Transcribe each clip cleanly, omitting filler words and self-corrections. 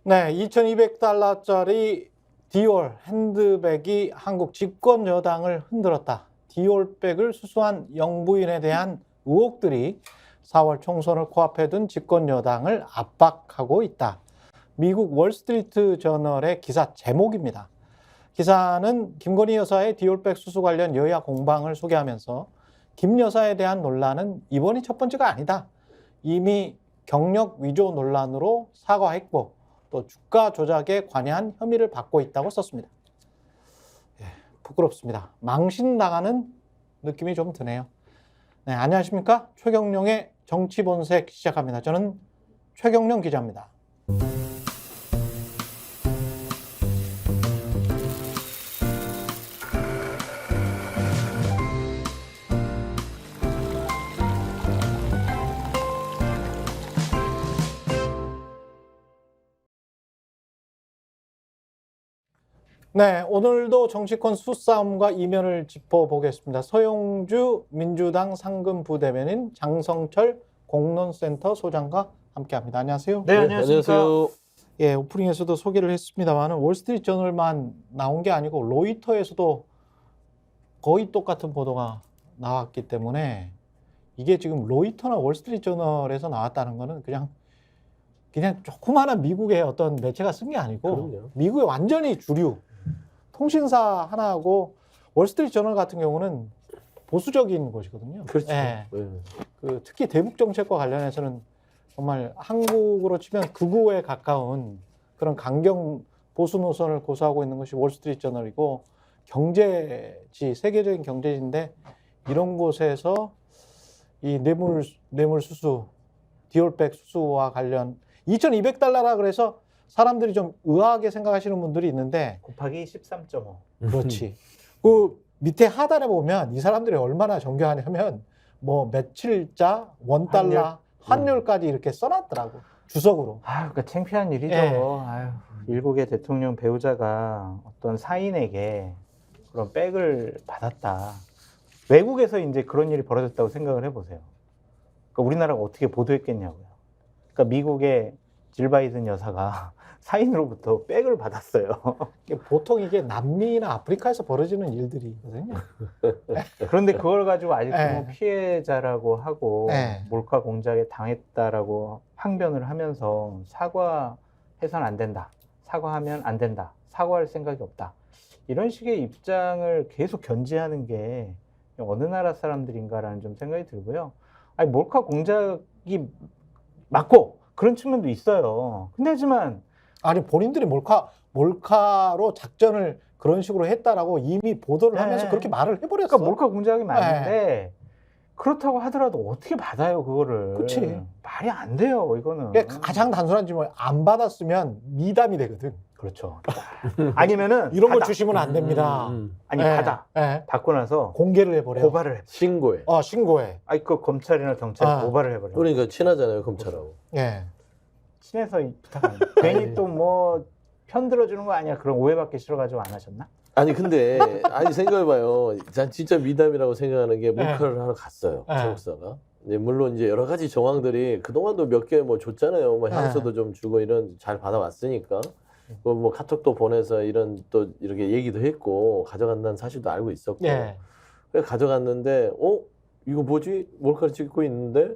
네, 2,200달러짜리 디올 핸드백이 한국 집권 여당을 흔들었다. 디올백을 수수한 영부인에 대한 의혹들이 4월 총선을 코앞에 둔 집권 여당을 압박하고 있다. 미국 월스트리트 저널의 기사 제목입니다. 기사는 김건희 여사의 디올백 수수 관련 여야 공방을 소개하면서 김 여사에 대한 논란은 이번이 첫 번째가 아니다. 이미 경력 위조 논란으로 사과했고 또 주가 조작에 관여한 혐의를 받고 있다고 썼습니다. 부끄럽습니다. 망신나가는 느낌이 좀 드네요. 네, 안녕하십니까? 최경영의 정치본색 시작합니다. 저는 최경영 기자입니다. 네, 오늘도 정치권 수싸움과 이면을 짚어보겠습니다. 서영주 민주당 상근부대변인, 장성철 공론센터 소장과 함께합니다. 안녕하세요. 네, 안녕하세요. 예, 오프닝에서도 소개를 했습니다만 월스트리트 저널만 나온 게 아니고 로이터에서도 거의 똑같은 보도가 나왔기 때문에 이게 지금 로이터나 월스트리트 저널에서 나왔다는 거는 그냥 조그마한 미국의 어떤 매체가 쓴 게 아니고 그럼요. 미국의 완전히 주류 통신사 하나하고 월스트리트 저널 같은 경우는 보수적인 곳이거든요. 그렇죠. 예. 특히 대북 정책과 관련해서는 정말 한국으로 치면 극우에 가까운 그런 강경 보수 노선을 고수하고 있는 것이 월스트리트 저널이고 경제지, 세계적인 경제지인데 이런 곳에서 이 뇌물 수수, 디올백 수수와 관련 2,200달러라 그래서 사람들이 좀 의아하게 생각하시는 분들이 있는데 곱하기 13.5. 그렇지. 그 밑에 하단에 보면 이 사람들이 얼마나 정교하냐면 뭐 며칠자, 원달러, 환율까지 이렇게 써놨더라고. 주석으로. 아유, 그러니까 창피한 일이죠. 예. 아유, 일국의 대통령 배우자가 어떤 사인에게 그런 백을 받았다. 외국에서 이제 그런 일이 벌어졌다고 생각을 해보세요. 그러니까 우리나라가 어떻게 보도했겠냐고요. 그러니까 미국의 질 바이든 여사가 사인으로부터 백을 받았어요. 보통 이게 남미나 아프리카에서 벌어지는 일들이거든요. 그런데 그걸 가지고 아직도 예. 뭐 피해자라고 하고 예. 몰카 공작에 당했다라고 항변을 하면서 사과해서는 안 된다. 사과하면 안 된다. 사과할 생각이 없다. 이런 식의 입장을 계속 견지하는 게 어느 나라 사람들인가라는 좀 생각이 들고요. 아니, 몰카 공작이 맞고 그런 측면도 있어요. 근데 하지만 아니 본인들이 몰카로 작전을 그런 식으로 했다라고 이미 보도를 하면서 그렇게 말을 해버렸어. 그러니까 몰카 공작이 맞는데 그렇다고 하더라도 어떻게 받아요 그거를? 그치. 말이 안 돼요 이거는. 가장 단순한 질문, 안 받았으면 미담이 되거든. 그렇죠. 아니면은 이런 거 받아. 주시면 안 됩니다. 아니 예. 받아. 예. 받고 나서 공개를 해버려. 고발을 해. 신고해. 신고해. 아니 그 검찰이나 경찰에 고발을 해버려. 그러니까 친하잖아요, 검찰하고. 예. 친해서 부탁합니다. 괜히 또 뭐 편들어주는 거 아니야? 그런 오해받기 싫어가지고 안 하셨나? 아니 근데 생각해봐요. 난 진짜 미담이라고 생각하는 게 몰카를 하러 갔어요. 최목사가. 물론 이제 여러 가지 정황들이 그동안도 몇 개 뭐 줬잖아요. 뭐 향수도 좀 주고 이런 잘 받아왔으니까. 뭐 카톡도 보내서 이런 또 이렇게 얘기도 했고 가져간다는 사실도 알고 있었고. 예. 그래서 가져갔는데 이거 뭐지? 몰카를 찍고 있는데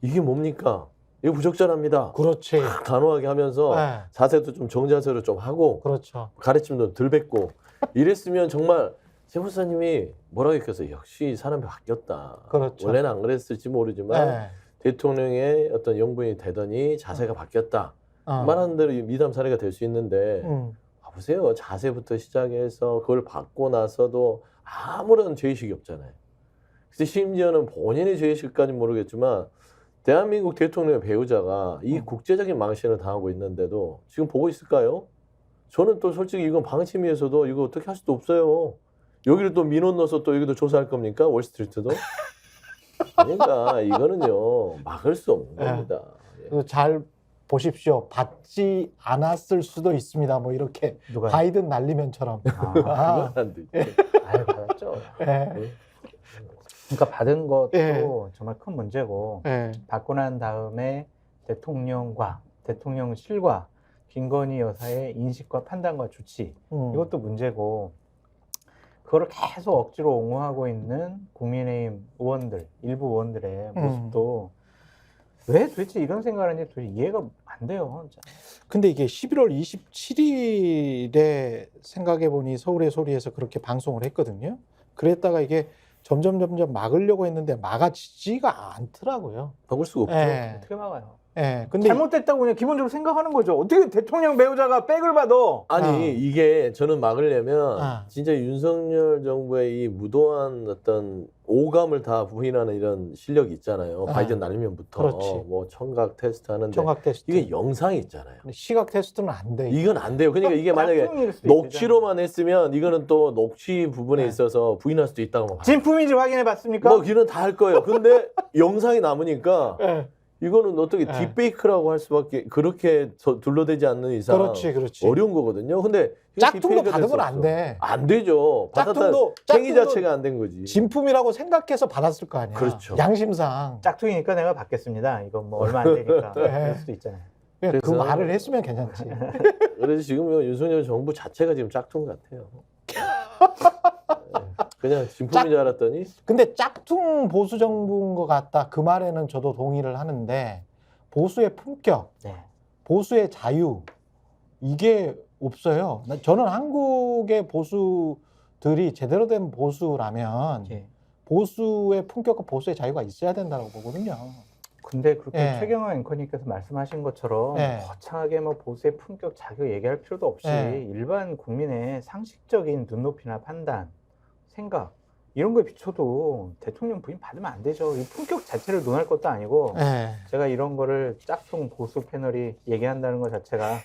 이게 뭡니까? 이거 부적절합니다. 그렇지. 단호하게 하면서 예. 자세도 좀 정자세로 좀 하고 그렇죠. 가르침도 덜 뱉고 이랬으면 정말 최 목사님이 뭐라고 했겠어요? 역시 사람이 바뀌었다. 그렇죠. 원래는 안 그랬을지 모르지만 예. 대통령의 어떤 영부인이 되더니 자세가 바뀌었다. 말하는 대로 이 미담 사례가 될 수 있는데 보세요. 자세부터 시작해서 그걸 받고 나서도 아무런 죄의식이 없잖아요. 그래서 심지어는 본인의 죄의식까지는 모르겠지만 대한민국 대통령의 배우자가 이 국제적인 망신을 당하고 있는데도 지금 보고 있을까요? 저는 또 솔직히 이건 방심위에서도 이거 어떻게 할 수도 없어요. 여기를 또 민원 넣어서 또 여기도 조사할 겁니까? 월스트리트도? 그러니까 이거는요 막을 수 없는 겁니다. 예. 잘 보십시오. 받지 않았을 수도 있습니다. 뭐 이렇게 누가요? 바이든 날리면처럼. 그건 안 되죠. 아유 받았죠. 예. 그러니까 받은 것도 예. 정말 큰 문제고 예. 받고 난 다음에 대통령실과 김건희 여사의 인식과 판단과 주치 이것도 문제고 그거를 계속 억지로 옹호하고 있는 국민의힘 의원들, 일부 의원들의 모습도 왜 도대체 이런 생각을 하는지 도대체 이해가 안 돼요. 진짜. 근데 이게 11월 27일에 생각해보니 서울의 소리에서 그렇게 방송을 했거든요. 그랬다가 이게 점점 막으려고 했는데 막아지지가 않더라고요. 막을 수가 없죠. 예. 어떻게 막아요? 예. 근데 잘못됐다고 그냥 기본적으로 생각하는 거죠. 어떻게 대통령 배우자가 백을 받아? 아니 이게 저는 막으려면 아. 진짜 윤석열 정부의 이 무도한 어떤 오감을 다 부인하는 이런 실력이 있잖아요. 아. 바이든 날리면부터 그렇지. 뭐 청각 테스트 하는데 청각 테스트. 이게 영상이 있잖아요. 시각 테스트는 안 돼. 이건 안 돼요. 그러니까 이게 만약에 짝퉁일 수도 녹취로만 했으면 이거는 또 녹취 부분에 네. 있어서 부인할 수도 있다고 봐요. 진품인지 확인해 봤습니까? 뭐 기는 다 할 거예요. 근데 영상이 남으니까 예. 이거는 어떻게 네. 딥페이크라고 할 수밖에 그렇게 둘러대지 않는 이상 그렇지. 어려운 거거든요. 근데 이거 짝퉁도 딥페이크가 될 수 받으면 안 없어. 돼. 안 되죠. 받았다 행위 자체가 안 된 거지. 진품이라고 생각해서 받았을 거 아니야. 그렇죠. 양심상. 짝퉁이니까 내가 받겠습니다. 이건 뭐 얼마 안 되니까 네. 그럴 수도 있잖아요. 그 그래서- 말을 했으면 괜찮지. 그래서 지금 윤석열 정부 자체가 지금 짝퉁 같아요. 네. 그냥 진품인 줄 알았더니 근데 짝퉁 보수 정부인 것 같다. 그 말에는 저도 동의를 하는데 보수의 품격, 네. 보수의 자유 이게 없어요. 저는 한국의 보수들이 제대로 된 보수라면 예. 보수의 품격과 보수의 자유가 있어야 된다고 보거든요. 근데 그렇게 예. 최경화 앵커님께서 말씀하신 것처럼 예. 거창하게 뭐 보수의 품격 자격 얘기할 필요도 없이 예. 일반 국민의 상식적인 눈높이나 판단, 생각 이런 거에 비춰도 대통령 부인 받으면 안 되죠. 이 품격 자체를 논할 것도 아니고 예. 제가 이런 거를 짝퉁 보수 패널이 얘기한다는 것 자체가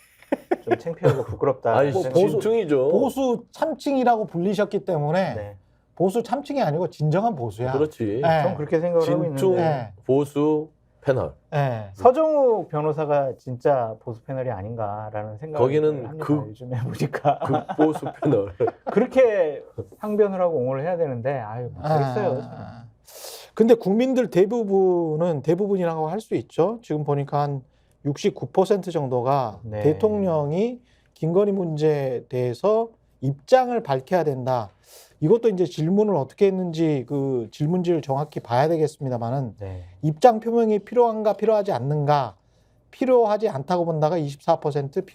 좀 창피하고 부끄럽다. 아니 보수- 진퉁이죠. 보수 참칭이라고 불리셨기 때문에 네. 보수 참칭이 아니고 진정한 보수야. 그렇지. 예. 전 그렇게 생각을 하고 진퉁 있는데 네. 보수 패널. 예. 서정욱 변호사가 진짜 보수 패널이 아닌가라는 생각을 거기는 합니다. 극- 요즘에 보니까 극보수 패널. 그렇게 항변을 하고 옹호를 해야 되는데 아유 모르겠어요. 근데 국민들 대부분이라고 할 수 있죠. 지금 보니까 한 69% 정도가 네. 대통령이 김건희 문제에 대해서 입장을 밝혀야 된다. 이것도 이제 질문을 어떻게 했는지 그 질문지를 정확히 봐야 되겠습니다만은 네. 입장 표명이 필요한가 필요하지 않는가 필요하지 않다고 본다가 24%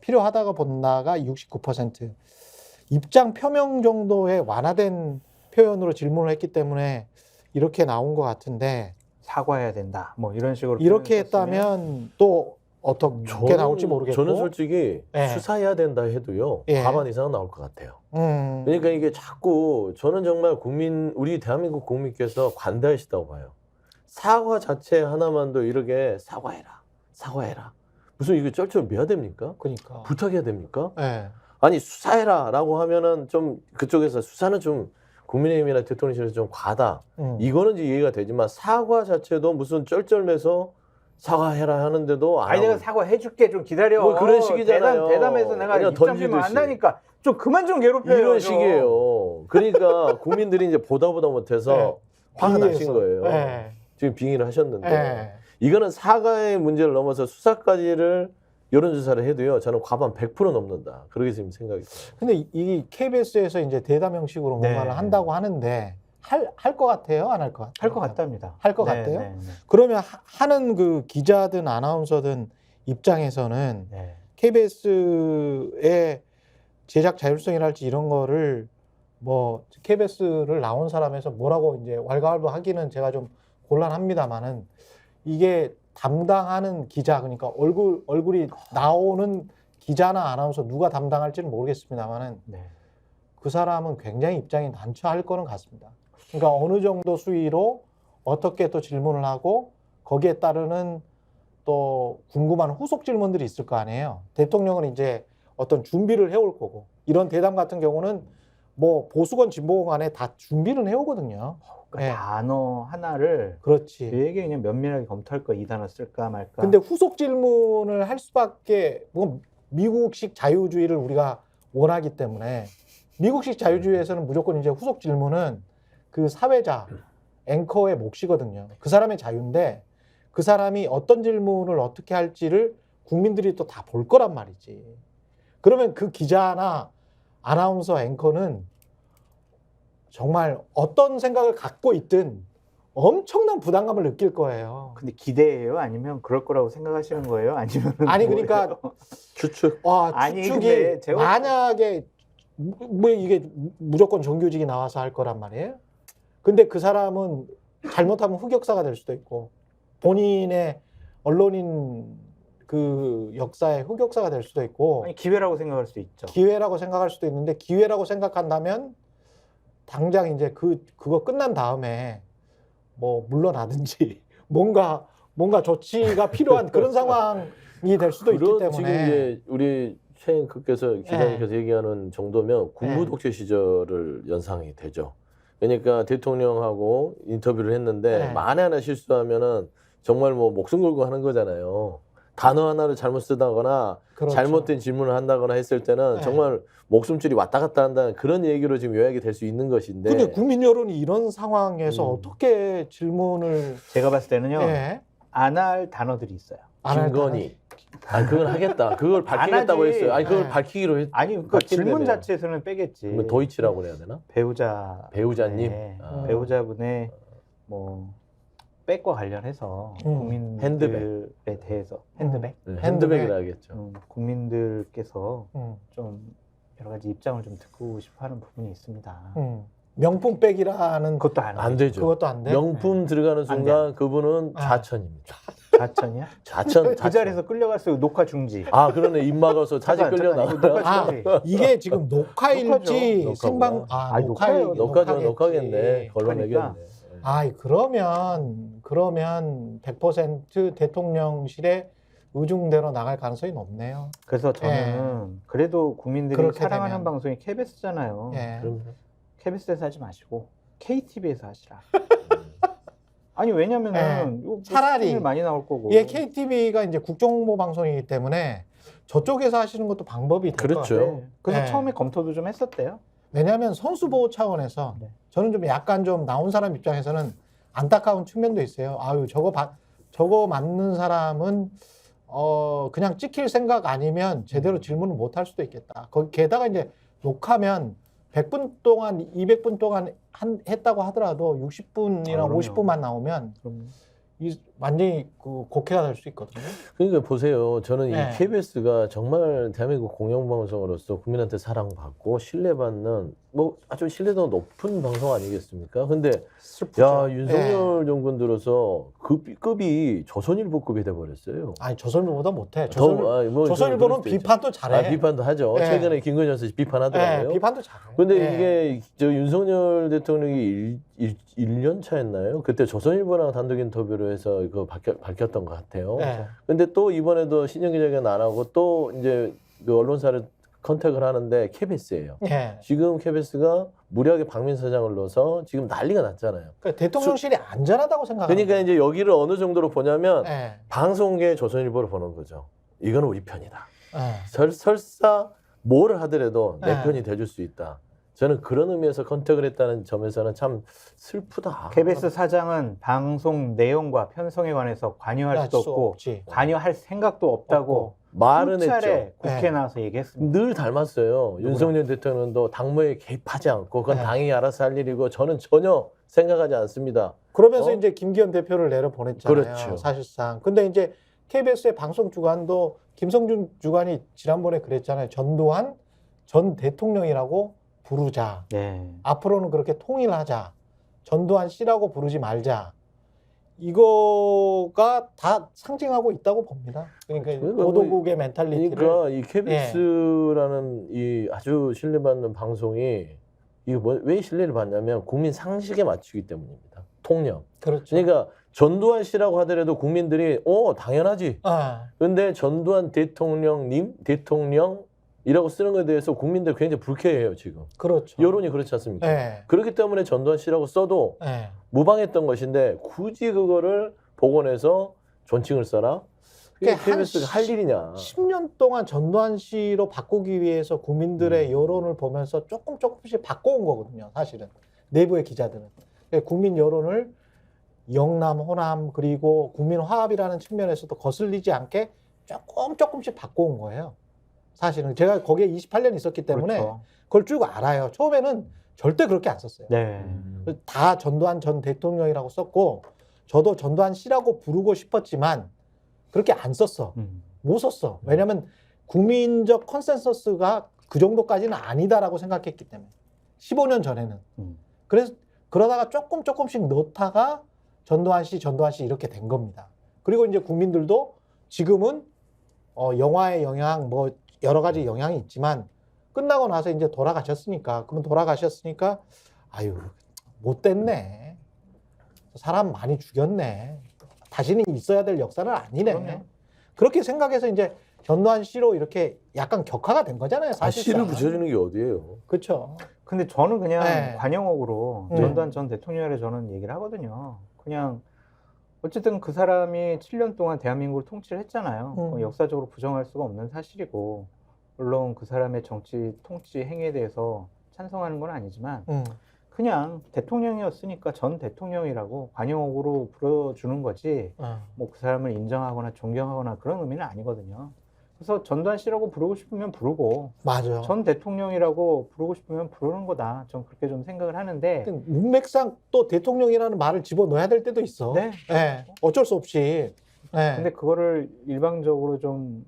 필요하다고 본다가 69% 입장 표명 정도의 완화된 표현으로 질문을 했기 때문에 이렇게 나온 것 같은데 사과해야 된다. 뭐 이런 식으로 이렇게 표현을 했으면 했다면 또 어떻게 나올지 모르겠고 저는 솔직히 예. 수사해야 된다 해도요. 예. 과반 이상은 나올 것 같아요. 음, 그러니까 이게 자꾸 저는 정말 우리 대한민국 국민께서 관대하시다고 봐요. 사과 자체 하나만도 이렇게 사과해라. 무슨 이거 쩔쩔매야 됩니까? 그러니까 부탁해야 됩니까? 예. 아니 수사해라라고 하면은 좀 그쪽에서 수사는 좀 국민의힘이나 대통령실에서 좀 과다. 이거는 이제 이해가 되지만 사과 자체도 무슨 쩔쩔매서 사과해라 하는데도 안 아니 내가 하고 사과해줄게 좀 기다려. 뭐 그런 식이잖아요. 대담해서 내가 그냥 입장 표명 던지듯이. 한다니까 좀 그만 좀 괴롭혀요. 이런 좀. 식이에요. 그러니까 국민들이 이제 보다 못해서 네. 화가 나신 빙의해서. 거예요. 예. 지금 빙의를 하셨는데 예. 이거는 사과의 문제를 넘어서 수사까지를 여론조사를 해도요. 저는 과반 100% 넘는다. 그렇게 지금 생각이 들어요. 근데 이 KBS에서 이제 대담 형식으로 네. 뭔가를 한다고 하는데 할 것 같아요? 안 할 것 같아요? 할 것 같답니다. 할 것 네, 같아요? 네, 그러면 하는 그 기자든 아나운서든 입장에서는 네. KBS의 제작 자율성이랄지 이런 거를 뭐 KBS를 나온 사람에서 뭐라고 이제 왈가왈부 하기는 제가 좀 곤란합니다만은 이게 담당하는 기자 그러니까 얼굴이 나오는 기자나 아나운서 누가 담당할지는 모르겠습니다만은 네. 그 사람은 굉장히 입장이 난처할 거는 같습니다. 그러니까 어느 정도 수위로 어떻게 또 질문을 하고 거기에 따르는 또 궁금한 후속 질문들이 있을 거 아니에요. 대통령은 이제 어떤 준비를 해올 거고 이런 대담 같은 경우는 뭐 보수건 진보건 간에 다 준비는 해오거든요. 그러니까 네. 단어 하나를 그렇지. 되게 그냥 면밀하게 검토할 거야. 이 단어 쓸까 말까. 근데 후속 질문을 할 수밖에 뭐 미국식 자유주의를 우리가 원하기 때문에 미국식 자유주의에서는 무조건 이제 후속 질문은 그 사회자 앵커의 몫이거든요. 그 사람의 자유인데 그 사람이 어떤 질문을 어떻게 할지를 국민들이 또 다 볼 거란 말이지. 그러면 그 기자나 아나운서 앵커는 정말 어떤 생각을 갖고 있든 엄청난 부담감을 느낄 거예요. 근데 기대예요? 아니면 그럴 거라고 생각하시는 거예요? 아니면 아니 그러니까 추측. 와 아니, 추측이 근데 제가 만약에 뭐 이게 무조건 정규직이 나와서 할 거란 말이에요. 근데 그 사람은 잘못하면 흑역사가 될 수도 있고 본인의 언론인 그 역사의 흑역사가 될 수도 있고 아니, 기회라고 생각할 수 있죠. 기회라고 생각할 수도 있는데 기회라고 생각한다면 당장 이제 그거 끝난 다음에 뭐 물러나든지 뭔가 조치가 필요한 그런 상황이 될 수도 있기 때문에 지금 이제 우리 최 앵커께서 기자님께서 얘기하는 정도면 군부 독재 시절을 연상이 되죠. 그러니까 대통령하고 인터뷰를 했는데 만에 하나 실수하면은 정말 뭐 목숨 걸고 하는 거잖아요. 단어 하나를 잘못 쓰다거나 그렇죠. 잘못된 질문을 한다거나 했을 때는 정말 목숨줄이 왔다 갔다 한다는 그런 얘기로 지금 요약이 될 수 있는 것인데. 근데 국민 여론이 이런 상황에서 어떻게 질문을 제가 봤을 때는요. 예. 안 할 단어들이 있어요. 안 할 김건희. 아니 그걸 하겠다. 그걸 밝히겠다고 하지. 했어요. 아니 그걸 네. 밝히기로 했. 아니 그 밝히는 질문 데네요. 자체에서는 빼겠지. 그러면 도이치라고 그래야 되나? 배우자님. 아. 배우자분의 뭐 백과 관련해서 국민들에 핸드백. 대해서 핸드백? 네, 핸드백이라 하겠죠. 국민들께서 좀 여러 가지 입장을 좀 듣고 싶어하는 부분이 있습니다. 명품백이라는 그것도 안 되죠. 그것도 안 돼. 명품 들어가는 순간 그분은 아. 좌천입니다. 좌천이야? 좌천. 그 자리에서 끌려갔어요. 녹화 중지. 아 그러네. 입 막아서 사진 잠깐, 끌려 잠깐, 나와. 녹화 아, 중지. 이게 지금 녹화일지 녹화죠. 생방 녹화예요. 녹화죠. 녹화겠네. 걸러내겠네. 그러니까. 그러면 100% 대통령실에 의중대로 나갈 가능성이 높네요. 그래서 저는 그래도 국민들이 그렇게 사랑하는 되면. 방송이 KBS잖아요. 예. 그럼 KBS에서 하지 마시고 KTV에서 하시라. 아니 왜냐면은 이거 차라리 수준이 많이 나올 거고. 이게 KTV가 이제 국정홍보 방송이기 때문에 저쪽에서 하시는 것도 방법이 될 것 그렇죠. 같아요. 네. 그래서 네. 처음에 검토도 좀 했었대요. 왜냐하면 선수 보호 차원에서 네. 저는 좀 약간 좀 나온 사람 입장에서는 안타까운 측면도 있어요. 아유 저거 맞는 사람은 그냥 찍힐 생각 아니면 제대로 질문을 못 할 수도 있겠다. 게다가 이제 녹화면 100분 동안 200분 동안 했다고 하더라도 60분이나 그럼요. 50분만 나오면 그럼 완전히 그 곡해가 될 수 있거든요. 그러니까 보세요. 저는 네. 이 KBS가 정말 대한민국 공영방송으로서 국민한테 사랑받고 신뢰받는 뭐 아주 신뢰도가 높은 방송 아니겠습니까? 근데 슬프죠. 야 윤석열 정권 들어서 급이 조선일보급이 돼버렸어요. 아니 조선일보다 못해. 뭐 조선일보는 그럴 수도 있죠. 비판도 잘해. 비판도 하죠. 네. 최근에 김건희 여사 비판하더라고요. 비판도 잘해. 근데 네. 이게 저 윤석열 대통령이 1년 차였나요? 그때 조선일보랑 단독 인터뷰를 해서 이거 밝혔던 것 같아요. 네. 근데 또 이번에도 신년 기자회견 안 하고 또 이제 그 언론사를 컨택을 하는데 KBS예요. 네. 지금 KBS가 무리하게 박민수 사장을 넣어서 지금 난리가 났잖아요. 그러니까 대통령실이 안전하다고 생각합니다. 그러니까 이제 여기를 어느 정도로 보냐면 네. 방송계 조선일보를 보는 거죠. 이건 우리 편이다. 네. 설사 뭐를 하더라도 내 네. 편이 돼줄 수 있다. 저는 그런 의미에서 컨택을 했다는 점에서는 참 슬프다. KBS 사장은 방송 내용과 편성에 관해서 관여할 수도 없고 없지. 관여할 생각도 없다고 말은 수차례 했죠. 국회에 네. 나와서 얘기했습니다. 늘 닮았어요. 윤석열 대통령도 당무에 개입하지 않고 그건 네. 당이 알아서 할 일이고 저는 전혀 생각하지 않습니다. 그러면서 이제 김기현 대표를 내려 보냈잖아요. 그렇죠. 사실상. 근데 이제 KBS의 방송 주관도 김성준 주관이 지난번에 그랬잖아요. 전두환 전 대통령이라고 부르자. 네. 앞으로는 그렇게 통일하자. 전두환 씨라고 부르지 말자. 이거가 다 상징하고 있다고 봅니다. 그러니까 오도국의 멘탈리티를. 그러니까 이 KBS라는 이 아주 신뢰받는 방송이 이거 왜 신뢰를 받냐면 국민 상식에 맞추기 때문입니다. 통념. 그렇죠. 그러니까 전두환 씨라고 하더라도 국민들이 당연하지. 근데 전두환 대통령이라고 쓰는 것에 대해서 국민들 굉장히 불쾌해요 지금. 그렇죠. 여론이 그렇지 않습니까? 네. 그렇기 때문에 전두환 씨라고 써도 네. 무방했던 것인데 굳이 그거를 복원해서 존칭을 써라? 그게 그게 한 KBS가 할 일이냐? 10년 동안 전두환 씨로 바꾸기 위해서 국민들의 여론을 보면서 조금씩 바꿔온 거거든요. 사실은 내부의 기자들은 국민 여론을 영남, 호남 그리고 국민 화합이라는 측면에서도 거슬리지 않게 조금씩 바꿔온 거예요. 사실은 제가 거기에 28년 있었기 때문에 그렇죠. 그걸 쭉 알아요. 처음에는 절대 그렇게 안 썼어요. 네. 다 전두환 전 대통령이라고 썼고 저도 전두환 씨라고 부르고 싶었지만 그렇게 안 썼어. 못 썼어. 왜냐하면 국민적 컨센서스가 그 정도까지는 아니다라고 생각했기 때문에 15년 전에는. 그래서 그러다가 조금씩 넣다가 전두환 씨 이렇게 된 겁니다. 그리고 이제 국민들도 지금은 영화의 영향 뭐 여러 가지 영향이 있지만 끝나고 나서 이제 돌아가셨으니까 아유 못됐네. 사람 많이 죽였네. 다시는 있어야 될 역사는 아니네. 그럼요. 그렇게 생각해서 이제 전두환 씨로 이렇게 약간 격화가 된 거잖아요. 사실상. 씨를 붙여주는 게 어디예요? 그렇죠. 근데 저는 그냥 네. 관용어구로 전두환 전 대통령에 저는 얘기를 하거든요. 그냥 어쨌든 그 사람이 7년 동안 대한민국을 통치를 했잖아요. 그건 역사적으로 부정할 수가 없는 사실이고 물론 그 사람의 정치 통치 행위에 대해서 찬성하는 건 아니지만 그냥 대통령이었으니까 전 대통령이라고 관용어구로 불러주는 거지 뭐 그 사람을 인정하거나 존경하거나 그런 의미는 아니거든요. 그래서 전두환 씨라고 부르고 싶으면 부르고 맞아요. 전 대통령이라고 부르고 싶으면 부르는 거다. 전 그렇게 좀 생각을 하는데 문맥상 또 대통령이라는 말을 집어넣어야 될 때도 있어. 네. 네. 어쩔 수 없이. 네. 근데 그거를 일방적으로 좀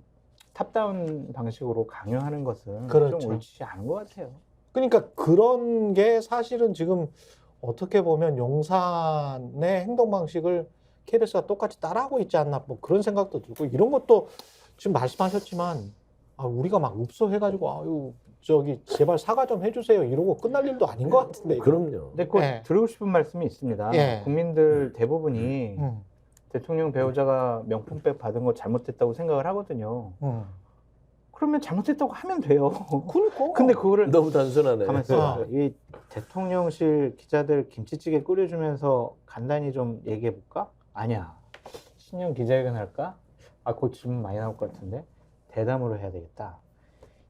탑다운 방식으로 강요하는 것은 그렇죠. 좀 옳지 않은 것 같아요. 그러니까 그런 게 사실은 지금 어떻게 보면 용산의 행동 방식을 KBS가 똑같이 따라하고 있지 않나 뭐 그런 생각도 들고 이런 것도 지금 말씀하셨지만 우리가 막 읍소해가지고 아유 저기 제발 사과 좀 해주세요 이러고 끝날 일도 아닌 것 같은데. 그럼요. 근데 꼭 네. 드리고 싶은 말씀이 있습니다. 네. 국민들 대부분이 음. 대통령 배우자가 명품백 받은 거 잘못됐다고 생각을 하거든요. 그러면 잘못됐다고 하면 돼요. 그러니까. 근데 그거를 너무 단순하네. 가만 있어. 이 대통령실 기자들 김치찌개 끓여주면서 간단히 좀 얘기해 볼까? 아니야. 신년 기자회견 할까? 곧 질문 많이 나올 것 같은데 대담으로 해야 되겠다.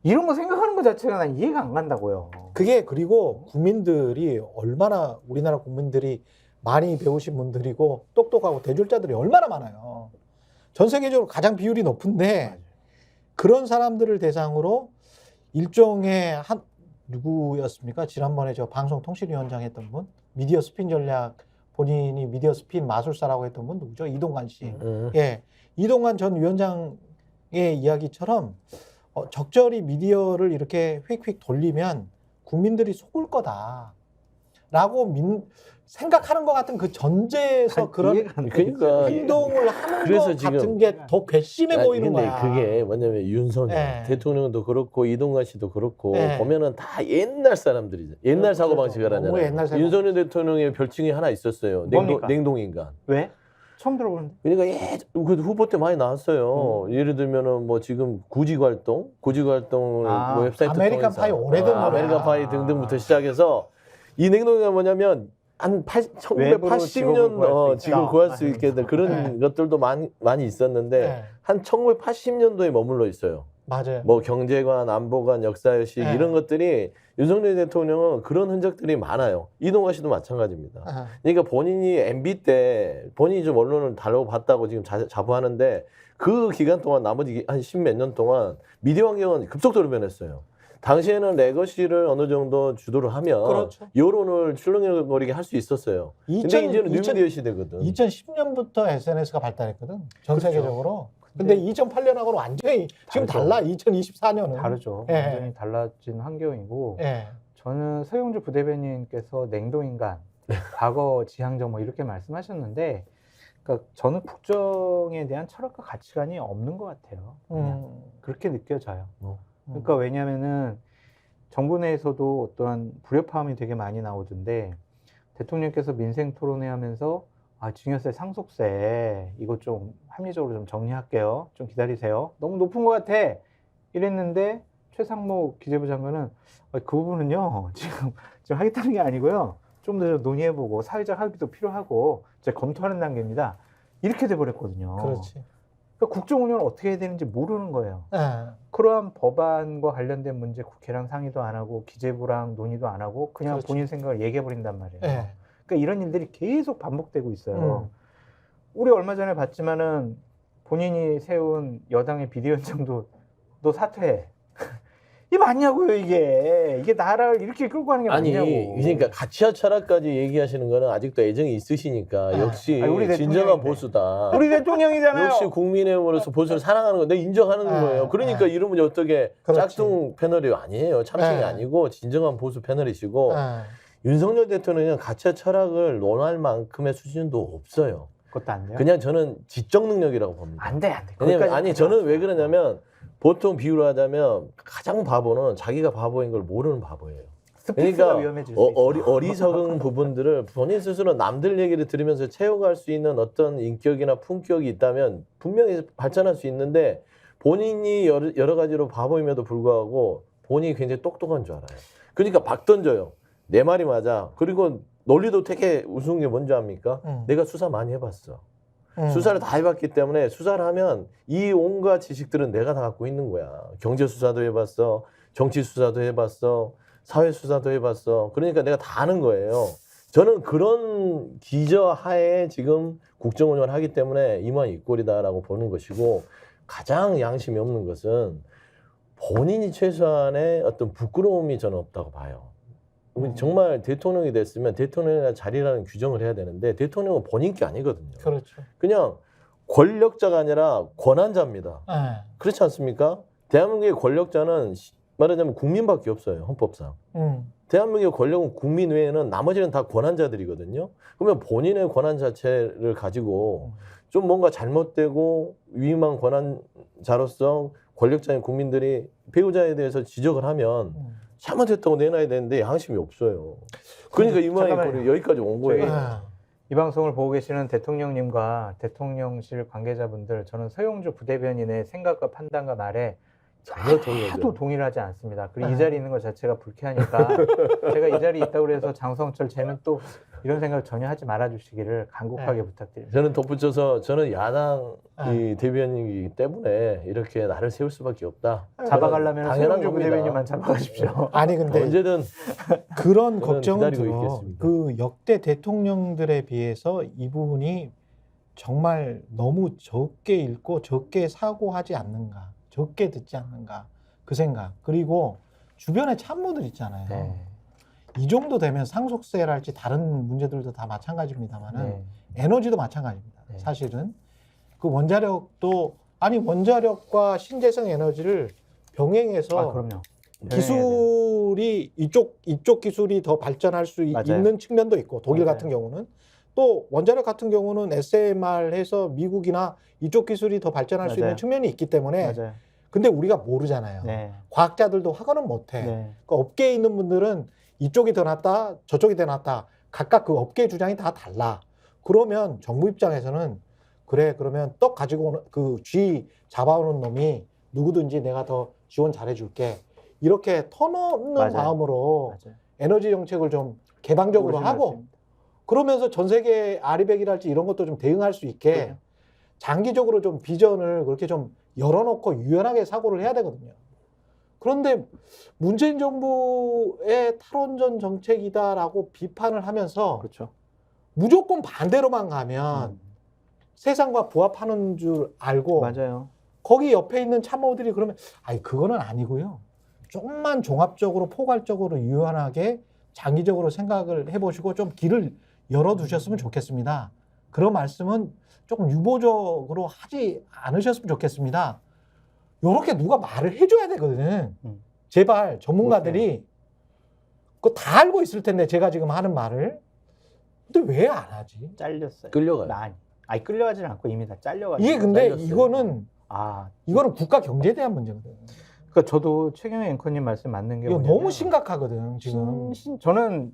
이런 거 생각하는 것 자체가 난 이해가 안 간다고요. 그게 그리고 국민들이 얼마나 우리나라 국민들이 많이 배우신 분들이고 똑똑하고 대졸자들이 얼마나 많아요. 전 세계적으로 가장 비율이 높은데 맞아요. 그런 사람들을 대상으로 일종의 누구였습니까? 지난번에 저 방송통신위원장 했던 분, 미디어 스핀 전략 본인이 미디어 스핀 마술사라고 했던 분 누구죠? 이동관 씨. 예, 이동관 전 위원장의 이야기처럼 적절히 미디어를 이렇게 휙휙 돌리면 국민들이 속을 거다라고 생각하는 것 같은 그 전제에서 그런 그러니까 행동을 하는 그래서 것 지금- 같은 게 더 괘씸해 보이는 근데 거야. 그게 뭐냐면 윤석열 네. 대통령도 그렇고 이동관 씨도 그렇고 네. 보면은 다 옛날 사람들이죠. 옛날 그렇죠. 사고방식을 너무 하잖아요. 옛날 사고. 윤석열 대통령의 별칭이 하나 있었어요. 뭡니까? 냉동인간. 왜? 처음 들어보는데. 그러니까 그 후보 때 많이 나왔어요. 예를 들면은 뭐 지금 구직활동 뭐 웹사이트 아메리칸 통해서 파이 오래된 노래야. 아메리칸 파이 등등부터 시작해서 이 냉동인간 뭐냐면 한 외부로 직업을 1980년 직을 구할 수 있다. 있게 된 그런 것들도 많이 있었는데 네. 한 1980년도에 머물러 있어요. 맞아요. 뭐 경제관, 안보관, 역사의식 네. 이런 것들이 윤석열 대통령은 그런 흔적들이 많아요. 이동관 씨도 마찬가지입니다. 아, 그러니까 본인이 MB 때 본인이 좀 언론을 다뤄봤다고 지금 자부하는데 그 기간 동안 나머지 한 10몇 년 동안 미디어 환경은 급속도로 변했어요. 당시에는 레거시를 어느 정도 주도를 하면 그렇죠. 여론을 출렁거리게 할 수 있었어요. 근데 이제는 뉴미디어 시대거든. 2010년부터 SNS가 발달했거든. 전 그렇죠. 세계적으로. 근데 2008년하고는 완전히 지금 다르죠. 달라. 2024년은. 다르죠. 예. 완전히 달라진 환경이고 예. 저는 서영주 부대변인께서 냉동인간, 과거 지향적 뭐 이렇게 말씀하셨는데 그러니까 저는 국정에 대한 철학과 가치관이 없는 것 같아요. 그냥 그렇게 느껴져요. 그러니까 왜냐하면은 정부 내에서도 어떠한 불협화음이 되게 많이 나오던데 대통령께서 민생 토론회 하면서 증여세 상속세 이거 좀 합리적으로 좀 정리할게요. 좀 기다리세요. 너무 높은 것 같아. 이랬는데 최상목 기재부 장관은 그 부분은요 지금 하겠다는 게 아니고요. 좀 더 논의해보고 사회적 합의도 필요하고 이제 검토하는 단계입니다. 이렇게 돼버렸거든요. 그렇지. 그러니까 국정 운영을 어떻게 해야 되는지 모르는 거예요. 예. 그러한 법안과 관련된 문제 국회랑 상의도 안 하고 기재부랑 논의도 안 하고 그냥 그렇죠. 본인 생각을 얘기해 버린단 말이에요. 예. 그러니까 이런 일들이 계속 반복되고 있어요. 우리 얼마 전에 봤지만은 본인이 세운 여당의 비대위원장도 너 사퇴해. 이게 맞냐고요, 이게 나라를 이렇게 끌고 가는 게 아니, 맞냐고. 그러니까 가치와 철학까지 얘기하시는 거는 아직도 애정이 있으시니까 역시 아니, 우리 진정한 대통령인데. 보수다. 우리 대통령이잖아요. 역시 국민의힘으로서 보수를 사랑하는 건 내가 인정하는 거예요. 그러니까 이러면 어떻게 그렇지. 짝퉁 패널이 아니에요. 참칭이 아니고 진정한 보수 패널이시고 윤석열 대통령은 가치와 철학을 논할 만큼의 수준도 없어요. 그것도 안 돼요? 그냥 저는 지적 능력이라고 봅니다. 안 돼. 왜냐면 거기까지 저는 왜 그러냐면 보통 비유를 하자면 가장 바보는 자기가 바보인 걸 모르는 바보예요. 스피스가 위험해질 수 있어. 어리석은 부분들을 본인 스스로 남들 얘기를 들으면서 채워갈 수 있는 어떤 인격이나 품격이 있다면 분명히 발전할 수 있는데 본인이 여러 가지로 바보임에도 불구하고 본인이 굉장히 똑똑한 줄 알아요. 그러니까 막 던져요. 내 말이 맞아. 그리고 논리도 되게 우스운 게 뭔지 압니까? 내가 수사 많이 해봤어. 수사를 다 해봤기 때문에 수사를 하면 이 온갖 지식들은 내가 다 갖고 있는 거야. 경제 수사도 해봤어. 정치 수사도 해봤어. 사회 수사도 해봤어. 그러니까 내가 다 아는 거예요. 저는 그런 기저하에 지금 국정 운영을 하기 때문에 이만 이 꼴이다라고 보는 것이고 가장 양심이 없는 것은 본인이 최소한의 어떤 부끄러움이 저는 없다고 봐요. 정말 대통령이 됐으면 대통령의 자리라는 규정을 해야 되는데 대통령은 본인 게 아니거든요. 그렇죠. 그냥 권력자가 아니라 권한자입니다. 그렇지 않습니까? 대한민국의 권력자는 말하자면 국민밖에 없어요. 헌법상. 대한민국의 권력은 국민 외에는 나머지는 다 권한자들이거든요. 그러면 본인의 권한 자체를 가지고 좀 뭔가 잘못되고 위임한 권한자로서 권력자인 국민들이 배우자에 대해서 지적을 하면 잘못했다고 내놔야 되는데 양심이 없어요. 그러니까 이만희 여기까지 온 거예요. 이 방송을 보고 계시는 대통령님과 대통령실 관계자분들, 저는 서영주 부대변인의 생각과 판단과 말에 하나도 동의를 하지 않습니다. 그리고 이 자리에 있는 것 자체가 불쾌하니까 제가 이 자리에 있다고 해서 장성철 쟤는 또 이런 생각을 전혀 하지 말아주시기를 간곡하게 부탁드립니다. 저는 덧붙여서 저는 야당 이 대변인이기 때문에 이렇게 나를 세울 수밖에 없다. 잡아가려면 당연한 서영주 부대변인만 잡아가십시오. 아니 근데 언제든 그런 걱정은 기다리고 들어. 있겠습니다. 그 역대 대통령들에 비해서 이 부분이 정말 너무 적게 읽고 적게 사고하지 않는가, 적게 듣지 않는가 그 생각. 그리고 주변에 참모들 있잖아요. 네. 이 정도 되면 상속세랄지 다른 문제들도 다 마찬가지입니다만은 에너지도 마찬가지입니다. 네. 사실은 그 원자력도 아니 원자력과 신재생 에너지를 병행해서 그럼요. 기술이 이쪽 기술이 더 발전할 수 있는 측면도 있고 독일 같은 경우는 또 원자력 같은 경우는 SMR 해서 미국이나 이쪽 기술이 더 발전할 수 있는 측면이 있기 때문에 근데 우리가 모르잖아요. 과학자들도 확언은 못해. 그러니까 업계에 있는 분들은 이쪽이 더 낫다 저쪽이 더 낫다 각각 그 업계 주장이 다 달라. 그러면 정부 입장에서는 그래 그러면 떡 가지고 오는 그 쥐 잡아오는 놈이 누구든지 내가 더 지원 잘해줄게 이렇게 터놓는 마음으로 에너지 정책을 좀 개방적으로 하고 그러면서 전 세계 아리백이랄지 이런 것도 좀 대응할 수 있게 장기적으로 좀 비전을 그렇게 좀 열어놓고 유연하게 사고를 해야 되거든요. 그런데 문재인 정부의 탈원전 정책이다라고 비판을 하면서 무조건 반대로만 가면 세상과 부합하는 줄 알고 거기 옆에 있는 참모들이 그러면 아니 그거는 아니고요. 조금만 종합적으로 포괄적으로 유연하게 장기적으로 생각을 해보시고 좀 길을 열어두셨으면 좋겠습니다. 그런 말씀은 조금 유보적으로 하지 않으셨으면 좋겠습니다. 요렇게 누가 말을 해줘야 되거든. 제발 전문가들이 그거 다 알고 있을 텐데 제가 지금 하는 말을 근데 왜 안 하지? 잘렸어요. 끌려가요. 아니 끌려가지는 않고 이미 다 잘려가지고. 이게 근데 잘렸어요. 이거는 국가 경제에 대한 문제거든. 그러니까 저도 최경영 앵커님 말씀 맞는 게 이거 뭐냐면 너무 심각하거든 지금. 저는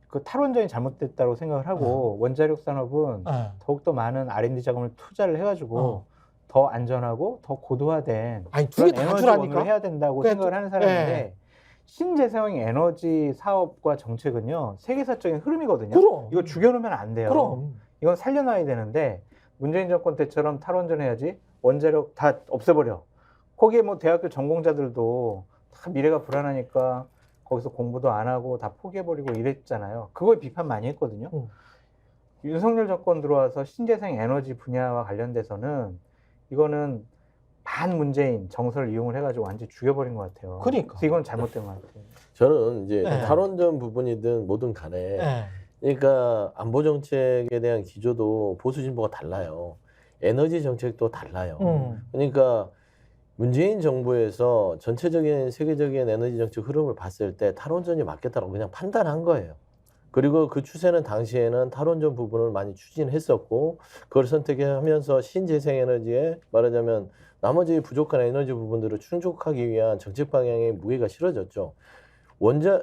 그 탈원전이 잘못됐다고 생각을 하고 원자력 산업은 더욱더 많은 R&D 자금을 투자를 해가지고 더 안전하고 더 고도화된 두 개 다 에너지원을 해야 된다고 생각을 하는 사람인데 신재생 에너지 사업과 정책은요 세계사적인 흐름이거든요. 그럼. 이거 죽여놓으면 안 돼요. 그럼. 이건 살려놔야 되는데 문재인 정권 때처럼 탈원전 해야지 원자력 다 없애버려. 거기에 뭐 대학교 전공자들도 다 미래가 불안하니까 거기서 공부도 안 하고 다 포기해버리고 이랬잖아요. 그걸 비판 많이 했거든요. 윤석열 정권 들어와서 신재생 에너지 분야와 관련돼서는 이거는 반문재인 정서를 이용을 해가지고 완전히 죽여버린 것 같아요. 그러니까. 그래서 이건 잘못된 것 같아요. 저는 이제 네. 탈원전 부분이든 뭐든 간에 네. 그러니까 안보 정책에 대한 기조도 보수 진보가 달라요. 에너지 정책도 달라요. 그러니까 문재인 정부에서 전체적인 세계적인 에너지 정책 흐름을 봤을 때 탈원전이 맞겠다고 그냥 판단한 거예요. 그리고 그 추세는 당시에는 탈원전 부분을 많이 추진했었고 그걸 선택하면서 신재생에너지에 말하자면 나머지 부족한 에너지 부분들을 충족하기 위한 정책 방향의 무게가 실어졌죠.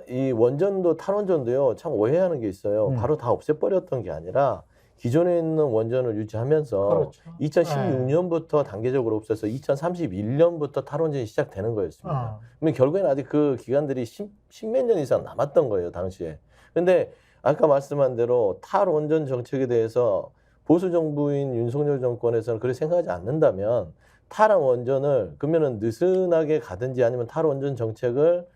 이 원전도 탈원전도요 참 오해하는 게 있어요. 바로 다 없애버렸던 게 아니라 기존에 있는 원전을 유지하면서 그렇죠. 2016년부터 단계적으로 없애서 2031년부터 탈원전이 시작되는 거였습니다. 그러면 결국에는 아직 그 기간들이 십몇 년 이상 남았던 거예요, 당시에. 근데 아까 말씀한 대로 탈원전 정책에 대해서 보수 정부인 윤석열 정권에서는 그렇게 생각하지 않는다면 탈원전을 그러면은 느슨하게 가든지 아니면 탈원전 정책을